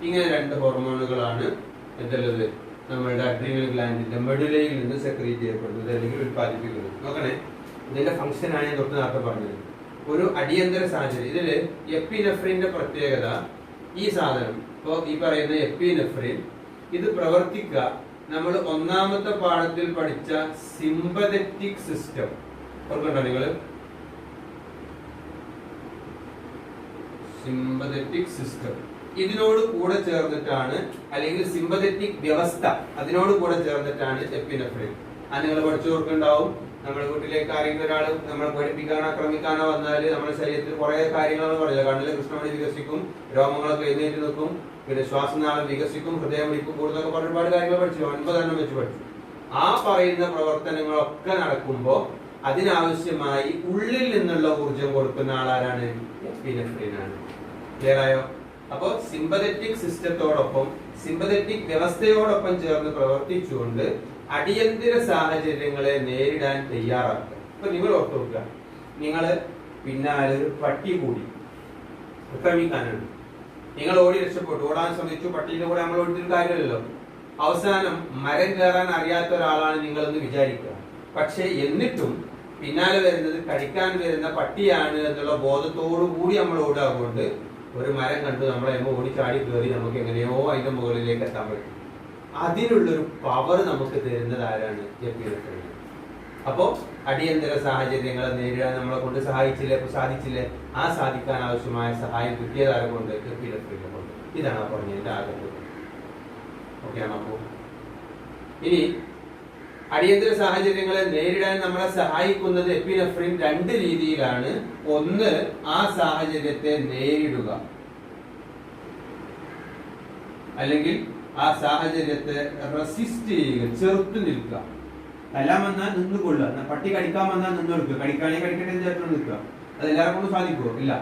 ഇങ്ങനെ രണ്ട് ഹോർമോണുകളാണ് എന്തുള്ളത് നമ്മളുടെ അഡ്രീനൽ ഗ്ലാൻഡിന്റെ മെഡുലയിൽ നിന്ന് സെക്രീറ്റ് ചെയ്യപ്പെടുന്നത് അല്ലെങ്കിൽ ഉത്പാദിപ്പിക്കുന്നത്. നോക്കണേ, ഇതിന്റെ ഫംഗ്ഷനാണ് ഞാൻ തൊട്ട് നേരത്തെ പറഞ്ഞത്. ഒരു അടിയന്തര സാഹചര്യം ഇതില് എപ്പിനെഫ്രിന്റെ പ്രത്യേകത, ഈ സാധനം ഇപ്പോ ഈ പറയുന്ന എപ്പിനെഫ്രിൻ ഇത് പ്രവർത്തിക്കുക നമ്മൾ ഒന്നാമത്തെ പാഠത്തിൽ പഠിച്ച സിമ്പതറ്റിക് സിസ്റ്റം ഓർക്കണ്ടോ നിങ്ങൾ? സിമ്പതറ്റിക് സിസ്റ്റം ഇതിനോട് കൂടെ ചേർന്നിട്ടാണ്, അല്ലെങ്കിൽ സിമ്പതറ്റിക് വ്യവസ്ഥ അതിനോട് കൂടെ ചേർന്നിട്ടാണ് എപ്പിനെഫ്രിൻ. അത് നിങ്ങൾ പഠിച്ചു കൊടുക്കുന്നുണ്ടാവും. നമ്മുടെ വീട്ടിലേക്ക് ആരെങ്കിലും ഒരാൾ നമ്മളെ പഠിപ്പിക്കാനോ ആക്രമിക്കാനോ വന്നാൽ നമ്മുടെ ശരീരത്തിൽ കുറെ കാര്യങ്ങളാണ് പറയുന്നത്. കണ്ണിലെ കൃഷ്ണമണി വികസിക്കും, രോമങ്ങളൊക്കെ എഴുന്നേറ്റ് നിൽക്കും, പിന്നെ ശ്വാസനാളം വികസിക്കും, ഹൃദയമിടിപ്പ് കൂടുന്നൊക്കെ പറഞ്ഞ ഒരുപാട് കാര്യങ്ങൾ പഠിച്ചു. 9 എണ്ണം വെച്ച് പഠിച്ചു. ആ പറയുന്ന പ്രവർത്തനങ്ങളൊക്കെ നടക്കുമ്പോൾ അതിനാവശ്യമായി ഉള്ളിൽ നിന്നുള്ള ഊർജം കൊടുക്കുന്ന ആളാരാണ്? എപ്പിനെഫ്രിൻ ആണ്. ക്ലിയർ ആയോ? അപ്പോ സിമ്പതറ്റിക് സിസ്റ്റത്തോടൊപ്പം സിമ്പതറ്റിക് വ്യവസ്ഥയോടൊപ്പം ചേർന്ന് പ്രവർത്തിച്ചുകൊണ്ട് അടിയന്തര സാഹചര്യങ്ങളെ നേരിടാൻ തയ്യാറാക്കുക. ഇപ്പൊ നിങ്ങൾ ഓർത്തു നോക്കുക, നിങ്ങള് പിന്നാലെ ഒരു പട്ടി കൂടി ആക്രമിക്കാനാണ്, നിങ്ങൾ ഓടി രക്ഷപ്പെട്ടു, ഓടാൻ ശ്രമിച്ചു, പട്ടീന്റെ കൂടെ നമ്മൾ ഓടിച്ചിട്ട് കാര്യമല്ലോ. അവസാനം മരം കയറാൻ അറിയാത്ത ഒരാളാണ് നിങ്ങളെന്ന് വിചാരിക്കുക. പക്ഷെ എന്നിട്ടും പിന്നാലെ വരുന്നത് കടിക്കാൻ വരുന്ന പട്ടിയാണ് എന്നുള്ള ബോധത്തോടു കൂടി നമ്മൾ ഓടാകൊണ്ട് ഒരു മരം കണ്ടു നമ്മളെ ഓടിച്ചാടി കയറി നമുക്ക് എങ്ങനെയോ അതിന്റെ മുകളിലേക്ക് എത്താൻ പറ്റും. അതിനുള്ളൊരു പവർ നമുക്ക് തരുന്നത് ആരാണ്? എപ്പിനെഫ്രിൻ. അപ്പോ അടിയന്തര സാഹചര്യങ്ങളെ നേരിടാൻ നമ്മളെ കൊണ്ട് സാധിച്ചില്ലേ? ആ സാധിക്കാൻ ആവശ്യമായ സഹായം കിട്ടിയതാരെ കൊണ്ട്? എപ്പിനെഫ്രിനെ കൊണ്ട്. ഇതാണ് പറഞ്ഞതിന്റെ ആകെ. ഓക്കെ ആണോ? അപ്പോ ഇനി അടിയന്തര സാഹചര്യങ്ങളെ നേരിടാൻ നമ്മളെ സഹായിക്കുന്നത് എപ്പിനെഫ്രിൻ 2 രീതിയിലാണ്. ഒന്ന്, ആ സാഹചര്യത്തെ നേരിടുക, അല്ലെങ്കിൽ ആ സാഹചര്യത്തെ റെസിസ്റ്റ് ചെയ്യുക, ചെറുത്ത് നിൽക്കുക. എല്ലാം വന്നാൽ നിന്നുകൊള്ളുക. പട്ടി കടിക്കാൻ വന്നാൽ നിന്ന് കൊടുക്കുക, കടിക്കാണെങ്കിൽ കടിക്കട്ടെ ചേർത്ത് നിൽക്കുക. അത് എല്ലാവരും കൊണ്ട് സാധിക്കുമോ? ഇല്ല.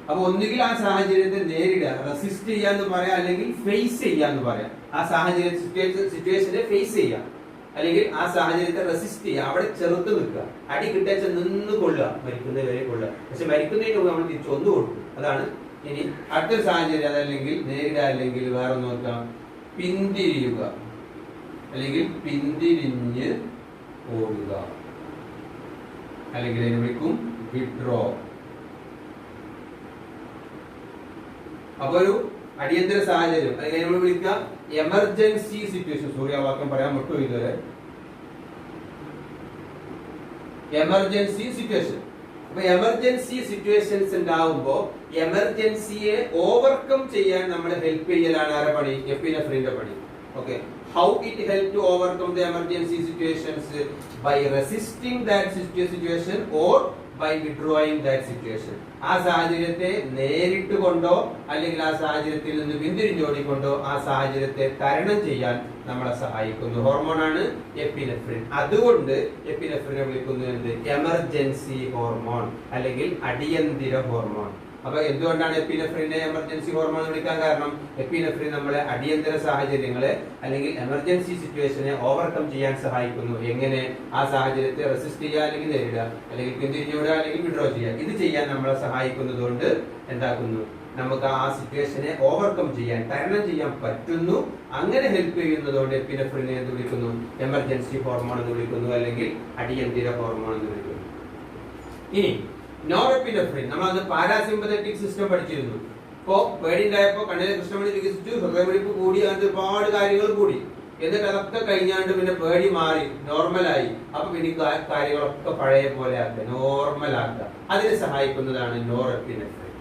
അപ്പൊ ഒന്നുകിൽ ആ സാഹചര്യത്തെ നേരിടുക, റെസിസ്റ്റ് ചെയ്യാന്ന് പറയാം, അല്ലെങ്കിൽ ഫേസ് ചെയ്യാന്ന് പറയാം. ആ സാഹചര്യ സിറ്റുവേഷനെ ഫേസ് ചെയ്യാം, അല്ലെങ്കിൽ ആ സാഹചര്യത്തെ റെസിസ്റ്റ് ചെയ്യുക, അവിടെ ചെറുത്ത് നിൽക്കുക. അടി കിട്ടാച്ച നിന്ന് കൊള്ളുക, മരിക്കുന്നത് വരെ കൊള്ളുക. പക്ഷെ മരിക്കുന്നതിന് മുമ്പ് നമ്മൾ തിരിച്ചു ഒന്ന് കൊടുക്കും. അതാണ് ഇനി അടുത്തൊരു സാഹചര്യം. അതല്ലെങ്കിൽ നേരിടുക, അല്ലെങ്കിൽ വേറെ നോക്കാം, പിന്തിരിയുക, അല്ലെങ്കിൽ പിന്തിരിഞ്ഞ് ഓടുക, അല്ലെങ്കിൽ അതിനെ വിളിക്കും വിഡ്രോ. അപ്പൊ ഒരു അടിയന്തര സാഹചര്യം, അല്ലെങ്കിൽ നമ്മൾ വിളിക്കുക എമർജൻസി സിറ്റുവേഷൻ. സോറി, ആ വാക്യം പറയാൻ വിട്ടു ഇതുവരെ. Emergency situation. അപ്പൊ എമർജൻസി സിറ്റുവേഷൻസ് ഉണ്ടാവുമ്പോ എമർജൻസിയെ ഓവർകം ചെയ്യാൻ നമ്മളെ ഹെൽപ്പ് ചെയ്യലാണ് ആരുടെ പണി? എപ്പിനെഫ്രിന്റെ പണി. Okay, how it help to overcome the emergency situations? By resisting that situation or by withdrawing that situation. ആ സാഹചര്യത്തെ നേരിട്ട് കൊണ്ടോ അല്ലെങ്കിൽ ആ സാഹചര്യത്തിൽ നിന്ന് പിന്തിരിഞ്ഞോടിക്കൊണ്ടോ ആ സാഹചര്യത്തെ തരണം ചെയ്യാൻ നമ്മളെ സഹായിക്കുന്ന ഹോർമോണാണ് എപ്പിനെഫ്രിൻ. അതുകൊണ്ട് എപ്പിനെഫ്രിനെ വിളിക്കുന്നത് എമർജൻസി ഹോർമോൺ, അല്ലെങ്കിൽ അടിയന്തര ഹോർമോൺ. അപ്പൊ എന്തുകൊണ്ടാണ് എപ്പിനെഫ്രിനെ എമർജൻസി ഹോർമോൺ വിളിക്കാൻ കാരണം? എപ്പിനെഫ്രിൻ നമ്മളെ അടിയന്തര സാഹചര്യങ്ങളെ അല്ലെങ്കിൽ എമർജൻസി സിറ്റുവേഷനെ ഓവർകം ചെയ്യാൻ സഹായിക്കുന്നു. എങ്ങനെ? ആ സാഹചര്യത്തെ റെസിസ്റ്റ് ചെയ്യുക, അല്ലെങ്കിൽ നേരിടുക, അല്ലെങ്കിൽ പിന്തിരിഞ്ഞോടുക, അല്ലെങ്കിൽ വിഡ്രോ ചെയ്യുക. ഇത് ചെയ്യാൻ നമ്മളെ സഹായിക്കുന്നത് കൊണ്ട് എന്താക്കുന്നു? നമുക്ക് ആ സിറ്റുവേഷനെ ഓവർകം ചെയ്യാൻ, തരണം ചെയ്യാൻ പറ്റുന്നു. അങ്ങനെ ഹെൽപ്പ് ചെയ്യുന്നതുകൊണ്ട് എപ്പിനെഫ്രിനെ എന്ന് വിളിക്കുന്നു? എമർജൻസി ഹോർമോൺ എന്ന് വിളിക്കുന്നു, അല്ലെങ്കിൽ അടിയന്തര ഹോർമോൺ എന്ന് വിളിക്കുന്നു. ഇനി നോറെപ്പിനെഫ്രിൻ, നമ്മൾ അത് പാരാസിമ്പതറ്റിക് സിസ്റ്റം പഠിച്ചിരുന്നു. ഇപ്പോ പേടിണ്ടായപ്പോ കണ്ണിലെ കൃഷ്ണമണി വികസിച്ചു, ഹൃദയമിടിപ്പ് കൂടി, അങ്ങനത്തെ ഒരുപാട് കാര്യങ്ങൾ കൂടി. എന്നിട്ട് അതൊക്കെ കഴിഞ്ഞാണ്ട് പിന്നെ പേടി മാറി, നോർമലായി. അപ്പൊ പിന്നെ കാര്യങ്ങളൊക്കെ പഴയ പോലെ ആക്കുക, നോർമൽ ആക്കുക. അതിനെ സഹായിക്കുന്നതാണ് നോറെപ്പിനെഫ്രിൻ.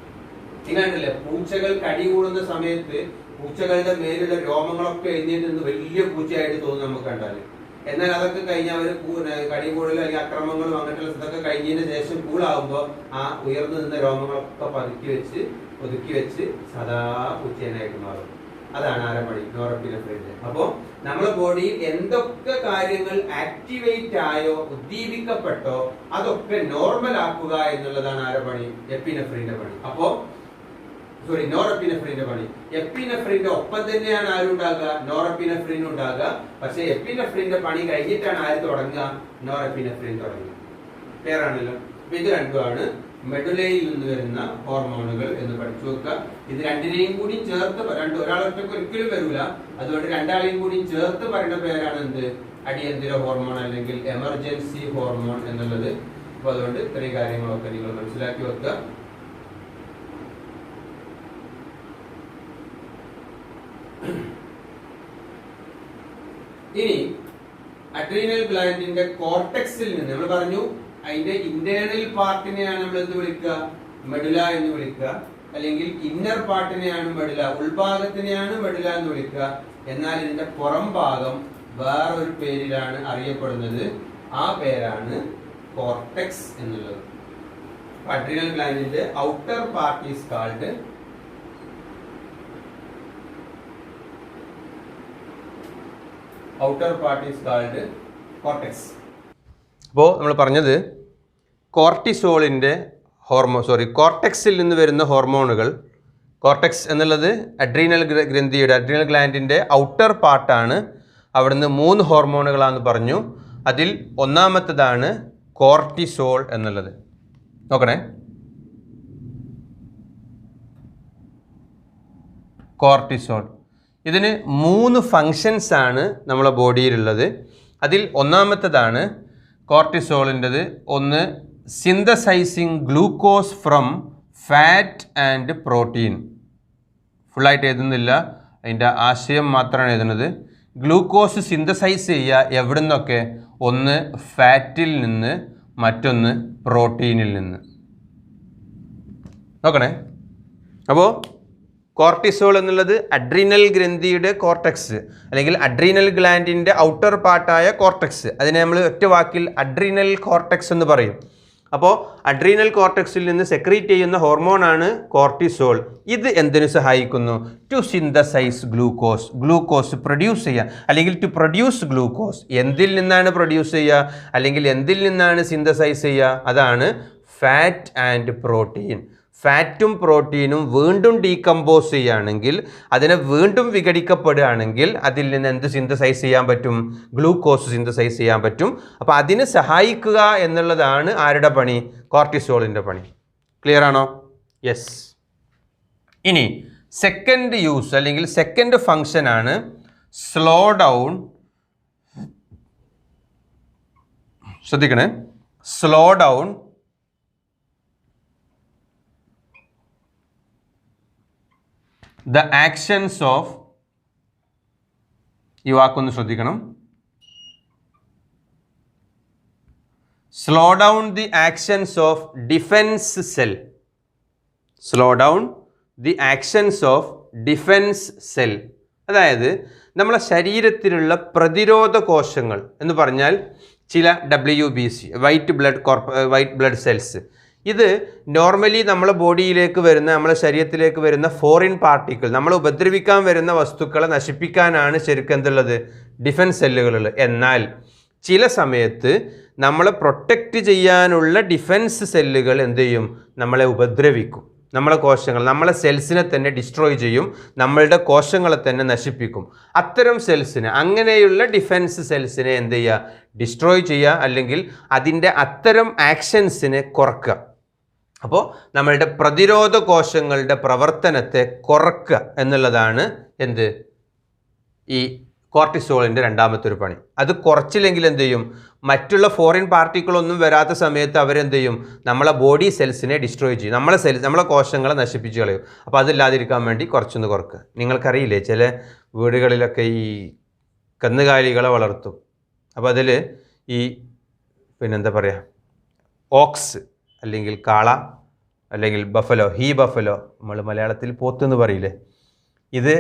ഇങ്ങനെയല്ലേ പൂച്ചകൾ കടി കൂടുന്ന സമയത്ത് പൂച്ചകളുടെ മേലുള്ള രോമങ്ങളൊക്കെ എഴുന്നേറ്റ് നിന്ന് വലിയ പൂച്ചയായിട്ട് തോന്നും നമുക്ക് കണ്ടാല്. എന്നാൽ അതൊക്കെ കഴിഞ്ഞ അവര് കടികൂടലും അല്ലെങ്കിൽ അക്രമങ്ങളും അങ്ങനെയുള്ള ഇതൊക്കെ കഴിഞ്ഞതിന് ശേഷം കൂളാവുമ്പോ ആ ഉയർന്നു നിന്ന രോമങ്ങളൊക്കെ ഒതുക്കി വെച്ച് സദാ പൂച്ചേനായിട്ട് മാറും. അതാണ് ആരെ പണി? നോറെപ്പിനെഫ്രിന്റെ. അപ്പോൾ നമ്മുടെ ബോഡിയിൽ എന്തൊക്കെ കാര്യങ്ങൾ ആക്ടിവേറ്റ് ആയോ ഉദ്ദീപിക്കപ്പെട്ടോ അതൊക്കെ നോർമൽ ആക്കുക എന്നുള്ളതാണ് ആരെ പണി? എപ്പിനെഫ്രിന്റെ പണി. അപ്പോ നോറെപ്പിനെഫ്രിന്റെ പണി. എപ്പിനെഫ്രിന്റെ ഒപ്പം തന്നെയാണ് ആരുണ്ടാകുക? നോറെപ്പിനെഫ്രിൻ ഉണ്ടാകുക. പക്ഷെ എപ്പിനെഫ്രിന്റെ പണി കഴിഞ്ഞിട്ടാണ് ആര് തുടങ്ങുക? നോറെപ്പിനെഫ്രിൻ തുടങ്ങുക. ക്ലിയർ ആണല്ലോ? ഇത് രണ്ടുമാണ് മെഡുലയിൽ നിന്ന് വരുന്ന ഹോർമോണുകൾ എന്ന് പഠിച്ചു വെക്കുക. ഇത് രണ്ടിനെയും കൂടി ചേർത്ത് ഒരാളൊറ്റക്ക് ഒരിക്കലും വരൂല. അതുകൊണ്ട് രണ്ടാളെയും കൂടി ചേർത്ത് പറയുന്ന പേരാണ് എന്ത്? അടിയന്തര ഹോർമോൺ അല്ലെങ്കിൽ എമർജൻസി ഹോർമോൺ എന്നുള്ളത്. അപ്പൊ അതുകൊണ്ട് ഇത്രയും കാര്യങ്ങളൊക്കെ നിങ്ങൾ മനസ്സിലാക്കി വെക്കുക. ഇനി അഡ്രീനൽ ഗ്ലാൻഡിന്റെ കോർട്ടെക്സിൽ നിന്ന് നമ്മൾ പറഞ്ഞു അതിന്റെ ഇന്റേണൽ പാർട്ടിനെയാണ് നമ്മൾ എന്ത് വിളിക്കുക? മെഡുല എന്ന് വിളിക്കുക. അല്ലെങ്കിൽ ഇന്നർ പാർട്ടിനെയാണ് മെഡുല, ഉൾഭാഗത്തിനെയാണ് മെഡുല എന്ന് വിളിക്കുക. എന്നാൽ ഇതിന്റെ പുറം ഭാഗം വേറൊരു പേരിലാണ് അറിയപ്പെടുന്നത്. ആ പേരാണ് കോർട്ടെക്സ് എന്നുള്ളത്. അഡ്രീനൽ ഗ്ലാൻഡിന്റെ outer part is called cortex. അപ്പോൾ നമ്മൾ പറഞ്ഞത് കോർട്ടിസോളിന്റെ കോർട്ടെക്സിൽ നിന്ന് വരുന്ന ഹോർമോണുകൾ. കോർട്ടെക്സ് എന്നുള്ളത് അഡ്രീനൽ ഗ്ലാൻഡിന്റെ ഔട്ടർ പാർട്ടാണ്. അവിടുന്ന് 3 ഹോർമോണുകളാണെന്ന് പറഞ്ഞു. അതിൽ ഒന്നാമത്തേതാണ് കോർട്ടിസോൾ എന്നുള്ളത്. നോക്കണേ, കോർട്ടിസോൾ. ഇതിന് 3 ഫങ്ഷൻസ് ആണ് നമ്മളെ ബോഡിയിലുള്ളത്. അതിൽ ഒന്നാമത്തേതാണ് കോർട്ടിസോളിൻ്റെത്. ഒന്ന്, synthesising glucose from fat and protein. ഫുള്ളായിട്ട് എഴുതുന്നില്ല, അതിൻ്റെ ആശയം മാത്രമാണ് എഴുതുന്നത്. ഗ്ലൂക്കോസ് സിന്തസൈസ് ചെയ്യുക എവിടെ നിന്നൊക്കെ? ഒന്ന് ഫാറ്റിൽ നിന്ന്, മറ്റൊന്ന് പ്രോട്ടീനിൽ നിന്ന്. നോക്കണേ, അപ്പോൾ കോർട്ടിസോൾ എന്നുള്ളത് അഡ്രീനൽ ഗ്രന്ഥിയുടെ കോർട്ടെക്സ് അല്ലെങ്കിൽ അഡ്രീനൽ ഗ്ലാൻഡിൻ്റെ ഔട്ടർ പാർട്ടായ കോർട്ടെക്സ്. അതിനെ നമ്മൾ ഒറ്റ വാക്കിൽ അഡ്രീനൽ കോർട്ടെക്സ് എന്ന് പറയും. അപ്പോൾ അഡ്രീനൽ കോർട്ടെക്സിൽ നിന്ന് സെക്രീറ്റ് ചെയ്യുന്ന ഹോർമോണാണ് കോർട്ടിസോൾ. ഇത് എന്തിനു സഹായിക്കുന്നു? ടു സിന്തസൈസ് ഗ്ലൂക്കോസ് പ്രൊഡ്യൂസ് ചെയ്യുക അല്ലെങ്കിൽ ടു പ്രൊഡ്യൂസ് ഗ്ലൂക്കോസ്. എന്തിൽ നിന്നാണ് പ്രൊഡ്യൂസ് ചെയ്യുക അല്ലെങ്കിൽ എന്തിൽ നിന്നാണ് സിന്തസൈസ് ചെയ്യുക? അതാണ് ഫാറ്റ് ആൻഡ് പ്രോട്ടീൻ. ഫാറ്റും പ്രോട്ടീനും വീണ്ടും ഡീകമ്പോസ് ചെയ്യുകയാണെങ്കിൽ, അതിനെ വീണ്ടും വിഘടിക്കപ്പെടുകയാണെങ്കിൽ അതിൽ നിന്ന് എന്ത് സിന്തസൈസ് ചെയ്യാൻ പറ്റും? ഗ്ലൂക്കോസ് സിന്തസൈസ് ചെയ്യാൻ പറ്റും. അപ്പോൾ അതിന് സഹായിക്കുക എന്നുള്ളതാണ് ആരുടെ പണി? കോർട്ടിസോളിൻ്റെ പണി. ക്ലിയർ ആണോ? യെസ്. ഇനി സെക്കൻഡ് യൂസ് അല്ലെങ്കിൽ സെക്കൻഡ് ഫങ്ഷനാണ് സ്ലോ ഡൗൺ. ശ്രദ്ധിക്കണേ, slow down the actions of, ഈ വാക്കൊന്ന് ശ്രദ്ധിക്കണം, slow down the actions of defence cell. Slow down the actions of defence cell. അതായത് നമ്മളെ ശരീരത്തിലുള്ള പ്രതിരോധ കോശങ്ങൾ എന്ന് പറഞ്ഞാൽ ചില WBC, വൈറ്റ് ബ്ലഡ് സെൽസ്. ഇത് നോർമലി നമ്മളെ ബോഡിയിലേക്ക് വരുന്ന, നമ്മളെ ശരീരത്തിലേക്ക് വരുന്ന ഫോറിൻ പാർട്ടിക്കിൾ, നമ്മളെ ഉപദ്രവിക്കാൻ വരുന്ന വസ്തുക്കളെ നശിപ്പിക്കാനാണ് ശരിക്കും എന്തുള്ളത്? ഡിഫൻസ് സെല്ലുകളുള്ളത്. എന്നാൽ ചില സമയത്ത് നമ്മളെ പ്രൊട്ടക്റ്റ് ചെയ്യാനുള്ള ഡിഫൻസ് സെല്ലുകൾ എന്ത് ചെയ്യും? നമ്മളെ ഉപദ്രവിക്കും. നമ്മളെ കോശങ്ങൾ, നമ്മളെ സെൽസിനെ തന്നെ ഡിസ്ട്രോയ് ചെയ്യും, നമ്മളുടെ കോശങ്ങളെ തന്നെ നശിപ്പിക്കും. അത്തരം സെൽസിനെ, അങ്ങനെയുള്ള ഡിഫൻസ് സെൽസിനെ എന്ത് ചെയ്യുക? ഡിസ്ട്രോയ് ചെയ്യുക, അല്ലെങ്കിൽ അതിൻ്റെ അത്തരം ആക്ഷൻസിനെ കുറക്കുക. അപ്പോൾ നമ്മളുടെ പ്രതിരോധ കോശങ്ങളുടെ പ്രവർത്തനത്തെ കുറക്കുക എന്നുള്ളതാണ് എന്ത്? ഈ കോർട്ടിസോളിൻ്റെ രണ്ടാമത്തെ ഒരു പണി. അത് കുറച്ചില്ലെങ്കിൽ എന്ത് ചെയ്യും? മറ്റുള്ള ഫോറിൻ പാർട്ടിക്കിളൊന്നും വരാത്ത സമയത്ത് അവരെന്ത് ചെയ്യും? നമ്മളെ ബോഡി സെൽസിനെ ഡിസ്ട്രോയ് ചെയ്യും, നമ്മളെ കോശങ്ങളെ നശിപ്പിച്ച് കളയും. അപ്പോൾ അതില്ലാതിരിക്കാൻ വേണ്ടി കുറച്ചൊന്ന് കുറക്കുക. നിങ്ങൾക്കറിയില്ലേ, ചില വീടുകളിലൊക്കെ ഈ കന്നുകാലികളെ വളർത്തും. അപ്പോൾ അതിൽ ഈ പിന്നെന്താ പറയുക, ഓക്സ് അല്ലെങ്കിൽ കാള അല്ലെങ്കിൽ ബഫലോ, ബഫലോ, നമ്മൾ മലയാളത്തിൽ പോത്തെന്ന് പറയില്ലേ, ഇത്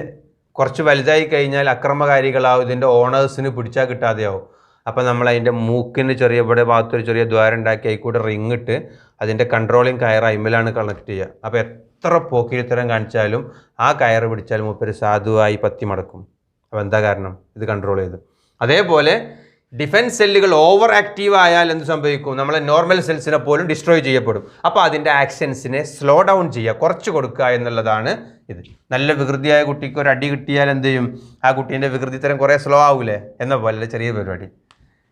കുറച്ച് വലുതായി കഴിഞ്ഞാൽ അക്രമകാരികളാവും, ഇതിൻ്റെ ഓണേഴ്സിന് പിടിച്ചാൽ കിട്ടാതെയാവും. അപ്പോൾ നമ്മൾ അതിൻ്റെ മൂക്കിന് ഇവിടെ ഭാഗത്തൊരു ചെറിയ ദ്വാരം ഉണ്ടാക്കി അതിൽക്കൂടെ റിങ് ഇട്ട് അതിൻ്റെ കൺട്രോളിങ് കയർ അയിമലാണ് കണക്ട് ചെയ്യുക. അപ്പോൾ എത്ര പോക്കിരിത്തരം കാണിച്ചാലും ആ കയറ് പിടിച്ചാൽ മൂപ്പര് സാധുവായി പത്തി മടക്കും. അപ്പോൾ എന്താ കാരണം? ഇത് കൺട്രോൾ ചെയ്തു. അതേപോലെ ഡിഫൻസ് സെല്ലുകൾ ഓവർ ആക്റ്റീവ് ആയാൽ എന്ത് സംഭവിക്കും? നമ്മളെ നോർമൽ സെൽസിനെ പോലും ഡിസ്ട്രോയ് ചെയ്യപ്പെടും. അപ്പോൾ അതിൻ്റെ ആക്ഷൻസിനെ സ്ലോ ഡൗൺ ചെയ്യുക, കുറച്ച് കൊടുക്കുക എന്നുള്ളതാണ് ഇത്. നല്ല വികൃതിയായ കുട്ടിക്ക് ഒരു അടി കിട്ടിയാൽ എന്ത് ചെയ്യും? ആ കുട്ടീൻ്റെ വികൃതിത്തരം കുറേ സ്ലോ ആവൂലേ എന്ന പോലെ ചെറിയ പരിപാടി.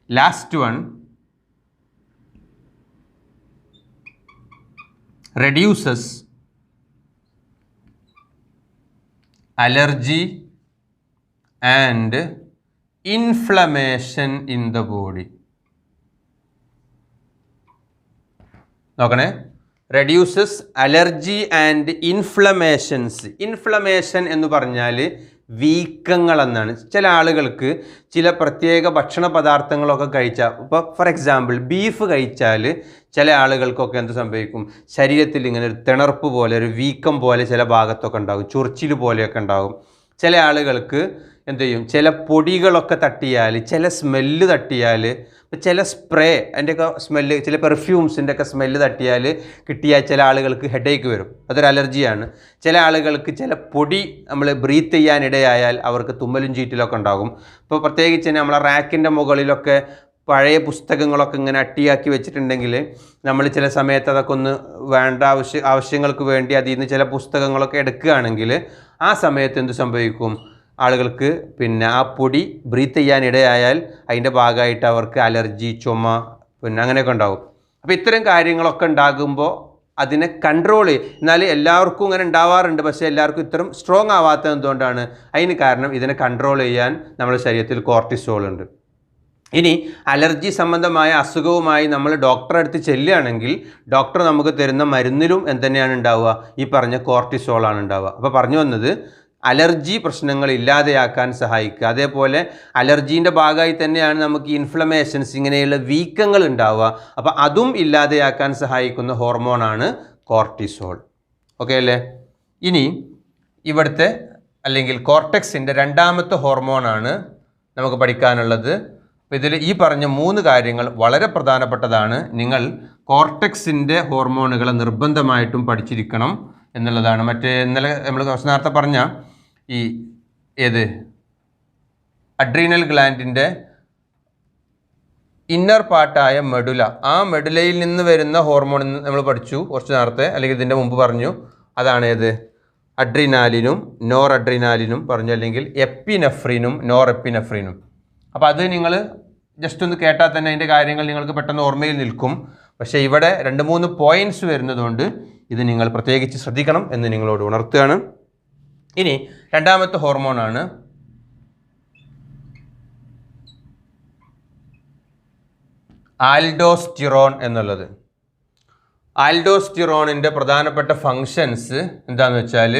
Last one, reduces allergy and inflammation in the body. നോക്കണേ, reduces allergy and inflammations. Inflammation എന്ന് പറഞ്ഞാൽ വീക്കങ്ങൾ എന്നാണ്. ചില ആളുകൾക്ക് ചില പ്രത്യേക ഭക്ഷണ പദാർത്ഥങ്ങളൊക്കെ കഴിച്ചാൽ, ഇപ്പോൾ ഫോർ എക്സാമ്പിൾ ബീഫ് കഴിച്ചാൽ ചില ആളുകൾക്കൊക്കെ എന്ത് സംഭവിക്കും? ശരീരത്തിൽ ഇങ്ങനെ ഒരു തിണർപ്പ് പോലെ, ഒരു വീക്കം പോലെ ചില ഭാഗത്തൊക്കെ ഉണ്ടാകും, ചൊറിച്ചിൽ പോലെയൊക്കെ ഉണ്ടാകും. ചില ആളുകൾക്ക് എന്ത് ചെയ്യും? ചില പൊടികളൊക്കെ തട്ടിയാൽ, ചില സ്മെല്ല് തട്ടിയാൽ, ചില സ്പ്രേ അതിൻ്റെയൊക്കെ സ്മെല്ല്, ചില പെർഫ്യൂംസിൻ്റെ ഒക്കെ സ്മെല്ല് തട്ടിയാൽ കിട്ടിയാൽ ചില ആളുകൾക്ക് ഹെഡേക്ക് വരും. അതൊരു അലർജിയാണ്. ചില ആളുകൾക്ക് ചില പൊടി നമ്മൾ ബ്രീത്ത് ചെയ്യാനിടയായാൽ അവർക്ക് തുമ്മലും ചീറ്റിലൊക്കെ ഉണ്ടാകും. ഇപ്പോൾ പ്രത്യേകിച്ച് നമ്മളെ റാക്കിൻ്റെ മുകളിലൊക്കെ പഴയ പുസ്തകങ്ങളൊക്കെ ഇങ്ങനെ അട്ടിയാക്കി വെച്ചിട്ടുണ്ടെങ്കിൽ നമ്മൾ ചില സമയത്ത് അതൊക്കെ ഒന്ന് വേണ്ട ആവശ്യങ്ങൾക്ക് വേണ്ടി അതിൽ നിന്ന് ചില പുസ്തകങ്ങളൊക്കെ എടുക്കുകയാണെങ്കിൽ ആ സമയത്ത് എന്ത് സംഭവിക്കും? ആളുകൾക്ക് പിന്നെ ആ പൊടി ബ്രീത്ത് ചെയ്യാനിടയായാൽ അതിൻ്റെ ഭാഗമായിട്ട് അവർക്ക് അലർജി, ചുമ, പിന്നെ അങ്ങനെയൊക്കെ ഉണ്ടാകും. അപ്പോൾ ഇത്തരം കാര്യങ്ങളൊക്കെ ഉണ്ടാകുമ്പോൾ അതിനെ കൺട്രോൾ എന്നാൽ എല്ലാവർക്കും ഇങ്ങനെ ഉണ്ടാവാറുണ്ട്, പക്ഷേ എല്ലാവർക്കും ഇത്തരം സ്ട്രോങ് ആവാത്തത് എന്തുകൊണ്ടാണ്? അതിന് കാരണം ഇതിനെ കൺട്രോൾ ചെയ്യാൻ നമ്മുടെ ശരീരത്തിൽ കോർട്ടിസോൾ ഉണ്ട്. ഇനി അലർജി സംബന്ധമായ അസുഖവുമായി നമ്മൾ ഡോക്ടറെ അടുത്ത് ചെല്ലുകയാണെങ്കിൽ ഡോക്ടർ നമുക്ക് തരുന്ന മരുന്നിലും എന്തുതന്നെയാണ് ഉണ്ടാവുക? ഈ പറഞ്ഞ കോർട്ടിസോളാണ് ഉണ്ടാവുക. അപ്പോൾ പറഞ്ഞു വന്നത് അലർജി പ്രശ്നങ്ങൾ ഇല്ലാതെയാക്കാൻ സഹായിക്കുക. അതേപോലെ അലർജീൻ്റെ ഭാഗമായി തന്നെയാണ് നമുക്ക് ഇൻഫ്ലമേഷൻസ്, ഇങ്ങനെയുള്ള വീക്കങ്ങൾ ഉണ്ടാവുക. അപ്പോൾ അതും ഇല്ലാതെയാക്കാൻ സഹായിക്കുന്ന ഹോർമോണാണ് കോർട്ടിസോൾ. ഓക്കെ അല്ലേ? ഇനി ഇവിടുത്തെ അല്ലെങ്കിൽ കോർട്ടെക്സിൻ്റെ രണ്ടാമത്തെ ഹോർമോണാണ് നമുക്ക് പഠിക്കാനുള്ളത്. അപ്പോൾ ഇതിൽ ഈ പറഞ്ഞ 3 കാര്യങ്ങൾ വളരെ പ്രധാനപ്പെട്ടതാണ്. നിങ്ങൾ കോർട്ടെക്സിൻ്റെ ഹോർമോണുകളെ നിർബന്ധമായിട്ടും പഠിച്ചിരിക്കണം എന്നുള്ളതാണ്. മറ്റേ ഇന്നലെ നമ്മൾ കുറച്ച് നേരത്തെ പറഞ്ഞ ഈ അഡ്രീനൽ ഗ്ലാൻഡിൻ്റെ ഇന്നർ പാർട്ടായ മെഡുല, ആ മെഡുലയിൽ നിന്ന് വരുന്ന ഹോർമോൺ നമ്മൾ പഠിച്ചു കുറച്ച് നേരത്തെ, അല്ലെങ്കിൽ ഇതിൻ്റെ മുമ്പ് പറഞ്ഞു. അതാണ് അഡ്രിനാലിനും നോർ അഡ്രിനാലിനും പറഞ്ഞു, അല്ലെങ്കിൽ എപ്പിനെഫ്രിനും നോർ എപ്പിനെഫ്രിനും. അപ്പോൾ അത് നിങ്ങൾ ജസ്റ്റ് ഒന്ന് കേട്ടാൽ തന്നെ അതിൻ്റെ കാര്യങ്ങൾ നിങ്ങൾക്ക് പെട്ടെന്ന് ഓർമ്മയിൽ നിൽക്കും. പക്ഷേ ഇവിടെ 2-3 പോയിൻറ്റ്സ് വരുന്നതുകൊണ്ട് ഇത് നിങ്ങൾ പ്രത്യേകിച്ച് ശ്രദ്ധിക്കണം എന്ന് നിങ്ങളോട് ഉണർത്തുകയാണ്. ഇനി രണ്ടാമത്തെ ഹോർമോണാണ് ആൽഡോസ്റ്റിറോൺ എന്നുള്ളത്. ആൽഡോസ്റ്റിറോണിൻ്റെ പ്രധാനപ്പെട്ട ഫങ്ഷൻസ് എന്താണെന്ന് വെച്ചാൽ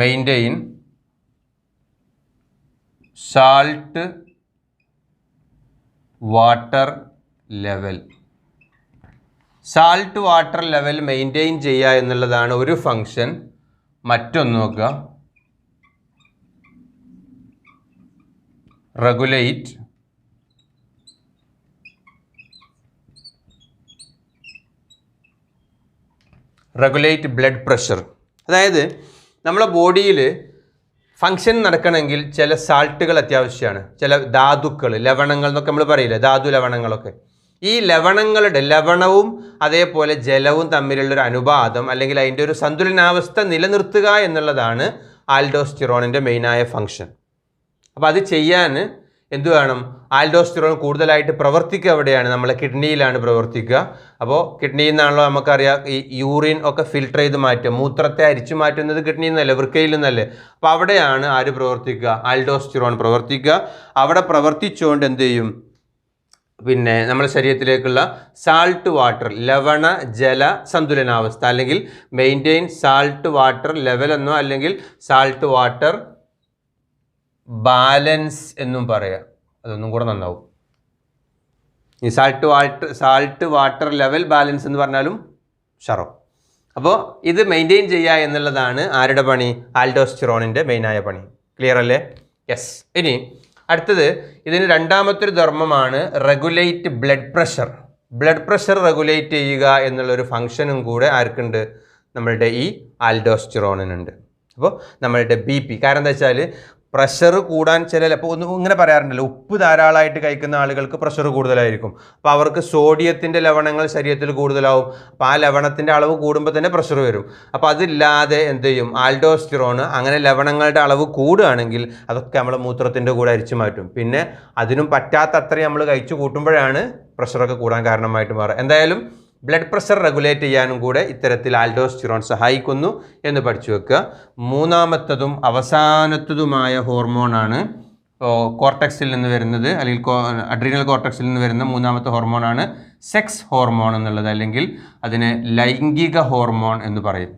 maintain salt water level. Salt water level maintain ചെയ്യുക എന്നുള്ളതാണ് ഒരു ഫങ്ഷൻ. മറ്റൊന്ന് നോക്കുക, റെഗുലേറ്റ് ബ്ലഡ് പ്രഷർ. അതായത് നമ്മളെ ബോഡിയിൽ ഫങ്ഷൻ നടക്കണമെങ്കിൽ ചില സാൾട്ടുകൾ അത്യാവശ്യമാണ്, ചില ധാതുക്കൾ, ലവണങ്ങൾ എന്നൊക്കെ നമ്മൾ പറയില്ലേ, ധാതു ലവണങ്ങളൊക്കെ. ഈ ലവണവും അതേപോലെ ജലവും തമ്മിലുള്ളൊരു അനുപാതം അല്ലെങ്കിൽ അതിൻ്റെ ഒരു സന്തുലനാവസ്ഥ നിലനിർത്തുക എന്നുള്ളതാണ് ആൽഡോസ്റ്റിറോണിൻ്റെ മെയിനായ ഫങ്ഷൻ. അപ്പോൾ അത് ചെയ്യാൻ എന്ത് വേണം? ആൽഡോസ്റ്റിറോൺ കൂടുതലായിട്ട് പ്രവർത്തിക്കുക എവിടെയാണ്? നമ്മളെ കിഡ്നിയിലാണ് പ്രവർത്തിക്കുക. അപ്പോൾ കിഡ്നിയിൽ നിന്നാണല്ലോ നമുക്കറിയാം ഈ യൂറിൻ ഒക്കെ ഫിൽട്ടർ ചെയ്ത് മാറ്റുക, മൂത്രത്തെ അരിച്ചു മാറ്റുന്നത് കിഡ്നിയിൽ നിന്നല്ലേ, വൃക്കയിൽ നിന്നല്ലേ. അപ്പോൾ അവിടെയാണ് ആര് പ്രവർത്തിക്കുക? ആൽഡോസ്റ്റിറോൺ പ്രവർത്തിക്കുക. അവിടെ പ്രവർത്തിച്ചുകൊണ്ട് എന്ത് ചെയ്യും? പിന്നെ നമ്മുടെ ശരീരത്തിലേക്കുള്ള സാൾട്ട് വാട്ടർ, ലവണ ജല സന്തുലനാവസ്ഥ, അല്ലെങ്കിൽ മെയിൻറ്റെയിൻ സാൾട്ട് വാട്ടർ ലെവൽ എന്നോ അല്ലെങ്കിൽ സാൾട്ട് വാട്ടർ ബാലൻസ് എന്നും പറയാം. അതൊന്നും കൂടെ നന്നാവും. ഈ സാൾട്ട് വാട്ടർ ലെവൽ ബാലൻസ് എന്ന് പറഞ്ഞാലും ഷറോ. അപ്പോൾ ഇത് മെയിൻറ്റെയിൻ ചെയ്യുക എന്നുള്ളതാണ് ആരുടെ പണി? ആൽഡോസ്റ്റിറോണിൻ്റെ മെയിനായ പണി. ക്ലിയർ അല്ലേ? യെസ്. ഇനി അടുത്തത് ഇതിന് രണ്ടാമത്തെ ധർമ്മമാണ് regulate blood pressure. Blood pressure regulate ചെയ്യുക എന്നുള്ളൊരു ഫംഗ്ഷനും കൂടെ ആർക്കുണ്ട്? നമ്മളുടെ ഈ ആൽഡോസ്റ്റിറോണിനുണ്ട്. അപ്പോൾ നമ്മളുടെ BP, കാരണം എന്താ വെച്ചാൽ പ്രഷർ കൂടാൻ ഇപ്പോൾ ഇങ്ങനെ പറയാറുണ്ടല്ലോ, ഉപ്പ് ധാരാളമായിട്ട് കഴിക്കുന്ന ആളുകൾക്ക് പ്രഷർ കൂടുതലായിരിക്കും. അപ്പോൾ അവർക്ക് സോഡിയത്തിൻ്റെ ലവണങ്ങൾ ശരീരത്തിൽ കൂടുതലാവും. അപ്പോൾ ആ ലവണത്തിൻ്റെ അളവ് കൂടുമ്പോൾ തന്നെ പ്രഷർ വരും. അപ്പോൾ അതില്ലാതെ എന്ത് ചെയ്യും? ആൽഡോസ്റ്റിറോൺ അങ്ങനെ ലവണങ്ങളുടെ അളവ് കൂടുകയാണെങ്കിൽ അതൊക്കെ നമ്മൾ മൂത്രത്തിൻ്റെ കൂടെ അരിച്ചു മാറ്റും. പിന്നെ അതിനും പറ്റാത്ത അത്രയും നമ്മൾ കഴിച്ചു കൂട്ടുമ്പോഴാണ് പ്രഷറൊക്കെ കൂടാൻ കാരണമായിട്ട് മാറുക. എന്തായാലും ബ്ലഡ് പ്രഷർ റെഗുലേറ്റ് ചെയ്യാനും കൂടെ ഇത്തരത്തിൽ ആൽഡോസ്റ്റിറോൺ സഹായിക്കുന്നു എന്ന് പഠിച്ചു വെക്കുക. മൂന്നാമത്തതും അവസാനത്തതുമായ ഹോർമോണാണ് കോർട്ടക്സിൽ നിന്ന് വരുന്നത്, അല്ലെങ്കിൽ അഡ്രീനൽ കോർട്ടക്സിൽ നിന്ന് വരുന്ന മൂന്നാമത്തെ ഹോർമോണാണ് സെക്സ് ഹോർമോൺ എന്നുള്ളത്, അല്ലെങ്കിൽ അതിനെ ലൈംഗിക ഹോർമോൺ എന്ന് പറയും.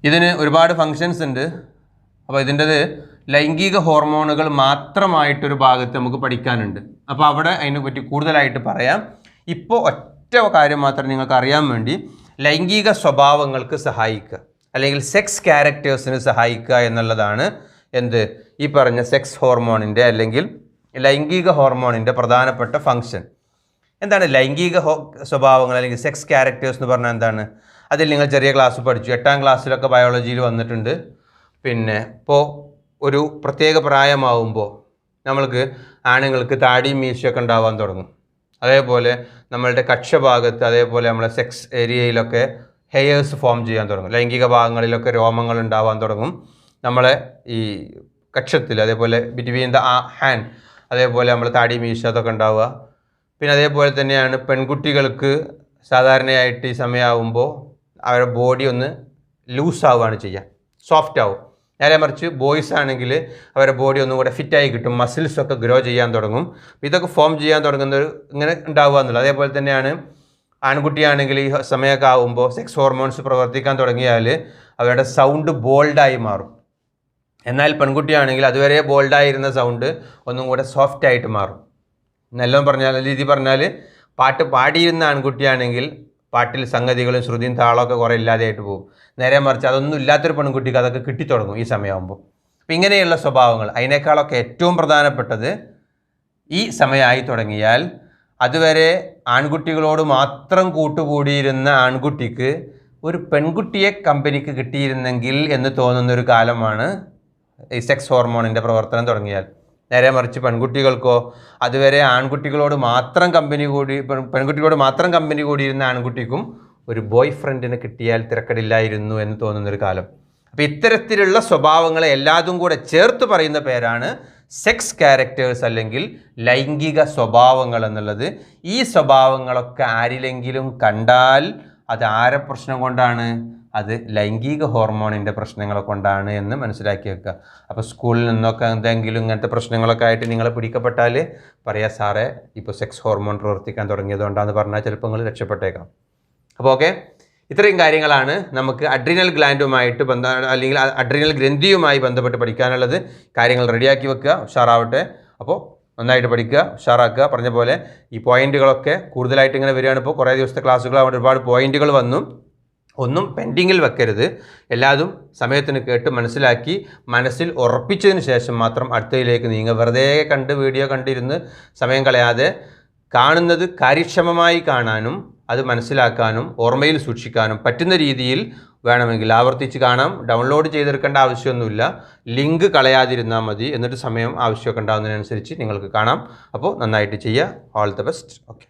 ഇതിന് ഒരുപാട് ഫങ്ഷൻസ് ഉണ്ട്. അപ്പോൾ ഇതിൻ്റെത് ലൈംഗിക ഹോർമോണുകൾ മാത്രമായിട്ടൊരു ഭാഗത്ത് നമുക്ക് പഠിക്കാനുണ്ട്. അപ്പോൾ അവിടെ അതിനെപ്പറ്റി കൂടുതലായിട്ട് പറയാം. ഇപ്പോൾ ഒറ്റ കാര്യം മാത്രം നിങ്ങൾക്ക് അറിയാൻ വേണ്ടി, ലൈംഗിക സ്വഭാവങ്ങൾക്ക് സഹായിക്കുക അല്ലെങ്കിൽ സെക്സ് ക്യാരക്ടേഴ്സിന് സഹായിക്കുക എന്നുള്ളതാണ് ഈ പറഞ്ഞ സെക്സ് ഹോർമോണിൻ്റെ അല്ലെങ്കിൽ ലൈംഗിക ഹോർമോണിൻ്റെ പ്രധാനപ്പെട്ട ഫങ്ഷൻ. എന്താണ് ലൈംഗിക സ്വഭാവങ്ങൾ അല്ലെങ്കിൽ സെക്സ് ക്യാരക്ടേഴ്സ് എന്ന് പറഞ്ഞാൽ എന്താണ്? അതിൽ നിങ്ങൾ ചെറിയ ക്ലാസ് പഠിച്ചു, 8ാം ക്ലാസ്സിലൊക്കെ ബയോളജിയിൽ വന്നിട്ടുണ്ട്. പിന്നെ ഇപ്പോൾ ഒരു പ്രത്യേക പ്രായമാവുമ്പോൾ നമ്മൾക്ക് ആണുങ്ങൾക്ക് താടിയും മീശയൊക്കെ ഉണ്ടാവാൻ തുടങ്ങും. അതേപോലെ നമ്മളുടെ കക്ഷഭാഗത്ത്, അതേപോലെ നമ്മളെ സെക്സ് ഏരിയയിലൊക്കെ ഹെയേഴ്സ് ഫോം ചെയ്യാൻ തുടങ്ങും. ലൈംഗിക ഭാഗങ്ങളിലൊക്കെ രോമങ്ങൾ ഉണ്ടാവാൻ തുടങ്ങും നമ്മളെ ഈ കക്ഷത്തിൽ. അതേപോലെ ബിറ്റ്വീൻ ദ ഹാൻഡ്, അതേപോലെ നമ്മൾ താടി മീശ അതൊക്കെ ഉണ്ടാവുക. പിന്നെ അതേപോലെ തന്നെയാണ് പെൺകുട്ടികൾക്ക് സാധാരണയായിട്ട് ഈ സമയമാകുമ്പോൾ അവരുടെ ബോഡി ഒന്ന് ലൂസ് ആവുകയാണ് ചെയ്യുക, സോഫ്റ്റ് ആവും. നേരെ മറിച്ച് ബോയ്സ് ആണെങ്കിൽ അവരുടെ ബോഡി ഒന്നും കൂടെ ഫിറ്റായി കിട്ടും, മസിൽസൊക്കെ ഗ്രോ ചെയ്യാൻ തുടങ്ങും. ഇതൊക്കെ ഫോം ചെയ്യാൻ തുടങ്ങുന്നൊരു ഇങ്ങനെ ഉണ്ടാവുക എന്നുള്ളത്. അതേപോലെ തന്നെയാണ് ആൺകുട്ടിയാണെങ്കിൽ ഈ സമയമൊക്കെ ആകുമ്പോൾ സെക്സ് ഹോർമോൺസ് പ്രവർത്തിക്കാൻ തുടങ്ങിയാൽ അവരുടെ സൗണ്ട് ബോൾഡായി മാറും. എന്നാൽ പെൺകുട്ടിയാണെങ്കിൽ അതുവരെ ബോൾഡായിരുന്ന സൗണ്ട് ഒന്നും കൂടെ സോഫ്റ്റ് ആയിട്ട് മാറും. നല്ലോണം പറഞ്ഞാൽ രീതി പറഞ്ഞാൽ പാട്ട് പാടിയിരുന്ന ആൺകുട്ടിയാണെങ്കിൽ പാട്ടിൽ സംഗതികളും ശ്രുതിയും താളമൊക്കെ കുറേ ഇല്ലാതെയായിട്ട് പോകും. നേരെ മറിച്ച് അതൊന്നും ഇല്ലാത്തൊരു പെൺകുട്ടിക്ക് അതൊക്കെ കിട്ടിത്തുടങ്ങും ഈ സമയമാകുമ്പോൾ. അപ്പം ഇങ്ങനെയുള്ള സ്വഭാവങ്ങൾ, അതിനേക്കാളൊക്കെ ഏറ്റവും പ്രധാനപ്പെട്ടത് ഈ സമയമായി തുടങ്ങിയാൽ അതുവരെ ആൺകുട്ടികളോട് മാത്രം കൂട്ടുകൂടിയിരുന്ന ആൺകുട്ടിക്ക് ഒരു പെൺകുട്ടിയെ കമ്പനിക്ക് കിട്ടിയിരുന്നെങ്കിൽ എന്ന് തോന്നുന്നൊരു കാലമാണ് ഈ സെക്സ് ഹോർമോണിൻ്റെ പ്രവർത്തനം തുടങ്ങിയാൽ. നേരെ മറിച്ച് പെൺകുട്ടികൾക്കോ അതുവരെ ആൺകുട്ടികളോട് മാത്രം പെൺകുട്ടികളോട് മാത്രം കമ്പനി കൂടിയിരുന്ന ആൺകുട്ടിക്കും ഒരു ബോയ് ഫ്രണ്ടിനെ കിട്ടിയാൽ തിരക്കടില്ലായിരുന്നു എന്ന് തോന്നുന്നൊരു കാലം. അപ്പോൾ ഇത്തരത്തിലുള്ള സ്വഭാവങ്ങളെ എല്ലാതും കൂടെ ചേർത്ത് പറയുന്ന പേരാണ് സെക്സ് ക്യാരക്ടേഴ്സ് അല്ലെങ്കിൽ ലൈംഗിക സ്വഭാവങ്ങൾ എന്നുള്ളത്. ഈ സ്വഭാവങ്ങളൊക്കെ ആരിലെങ്കിലും കണ്ടാൽ അത് ആരെ പ്രശ്നം കൊണ്ടാണ്? അത് ലൈംഗിക ഹോർമോണിൻ്റെ പ്രശ്നങ്ങളെ കൊണ്ടാണ് എന്ന് മനസ്സിലാക്കി വെക്കുക. അപ്പോൾ സ്കൂളിൽ നിന്നൊക്കെ എന്തെങ്കിലും ഇങ്ങനത്തെ പ്രശ്നങ്ങളൊക്കെ ആയിട്ട് നിങ്ങൾ പിടിക്കപ്പെട്ടാൽ പറയാം, സാറേ ഇപ്പോൾ സെക്സ് ഹോർമോൺ പ്രവർത്തിക്കാൻ തുടങ്ങിയതുകൊണ്ടാണെന്ന് പറഞ്ഞാൽ ചിലപ്പോൾ നിങ്ങൾ രക്ഷപ്പെട്ടേക്കാം. അപ്പോൾ ഓക്കെ, ഇത്രയും കാര്യങ്ങളാണ് നമുക്ക് അഡ്രീനൽ ഗ്ലാൻഡുമായിട്ട് അല്ലെങ്കിൽ അഡ്രീനൽ ഗ്രന്ഥിയുമായി ബന്ധപ്പെട്ട് പഠിക്കാനുള്ളത്. കാര്യങ്ങൾ റെഡിയാക്കി വെക്കുക, ഉഷാറാവട്ടെ. അപ്പോൾ നന്നായിട്ട് പഠിക്കുക, ഉഷാറാക്കുക. പറഞ്ഞ പോലെ ഈ പോയിന്റുകളൊക്കെ കൂടുതലായിട്ട് ഇങ്ങനെ വരികയാണ്. ഇപ്പോൾ കുറേ ദിവസത്തെ ക്ലാസ്സുകൾ അവിടെ ഒരുപാട് പോയിന്റുകൾ വന്നു. ഒന്നും പെൻഡിങ്ങിൽ വെക്കരുത്. എല്ലാതും സമയത്തിന് കേട്ട് മനസ്സിലാക്കി മനസ്സിൽ ഉറപ്പിച്ചതിന് ശേഷം മാത്രം അടുത്തതിലേക്ക് നീങ്ങുക. വെറുതെ വീഡിയോ കണ്ടിരുന്ന് സമയം കളയാതെ കാണുന്നത് കാര്യക്ഷമമായി കാണാനും അത് മനസ്സിലാക്കാനും ഓർമ്മയിൽ സൂക്ഷിക്കാനും പറ്റുന്ന രീതിയിൽ വേണമെങ്കിൽ ആവർത്തിച്ച് കാണാം. ഡൗൺലോഡ് ചെയ്തെടുക്കേണ്ട ആവശ്യമൊന്നുമില്ല, ലിങ്ക് കളയാതിരുന്നാൽ മതി. എന്നിട്ട് സമയം ആവശ്യമൊക്കെ ഉണ്ടാകുന്നതിനനുസരിച്ച് നിങ്ങൾക്ക് കാണാം. അപ്പോൾ നന്നായിട്ട് ചെയ്യുക. All the best. ഓക്കെ.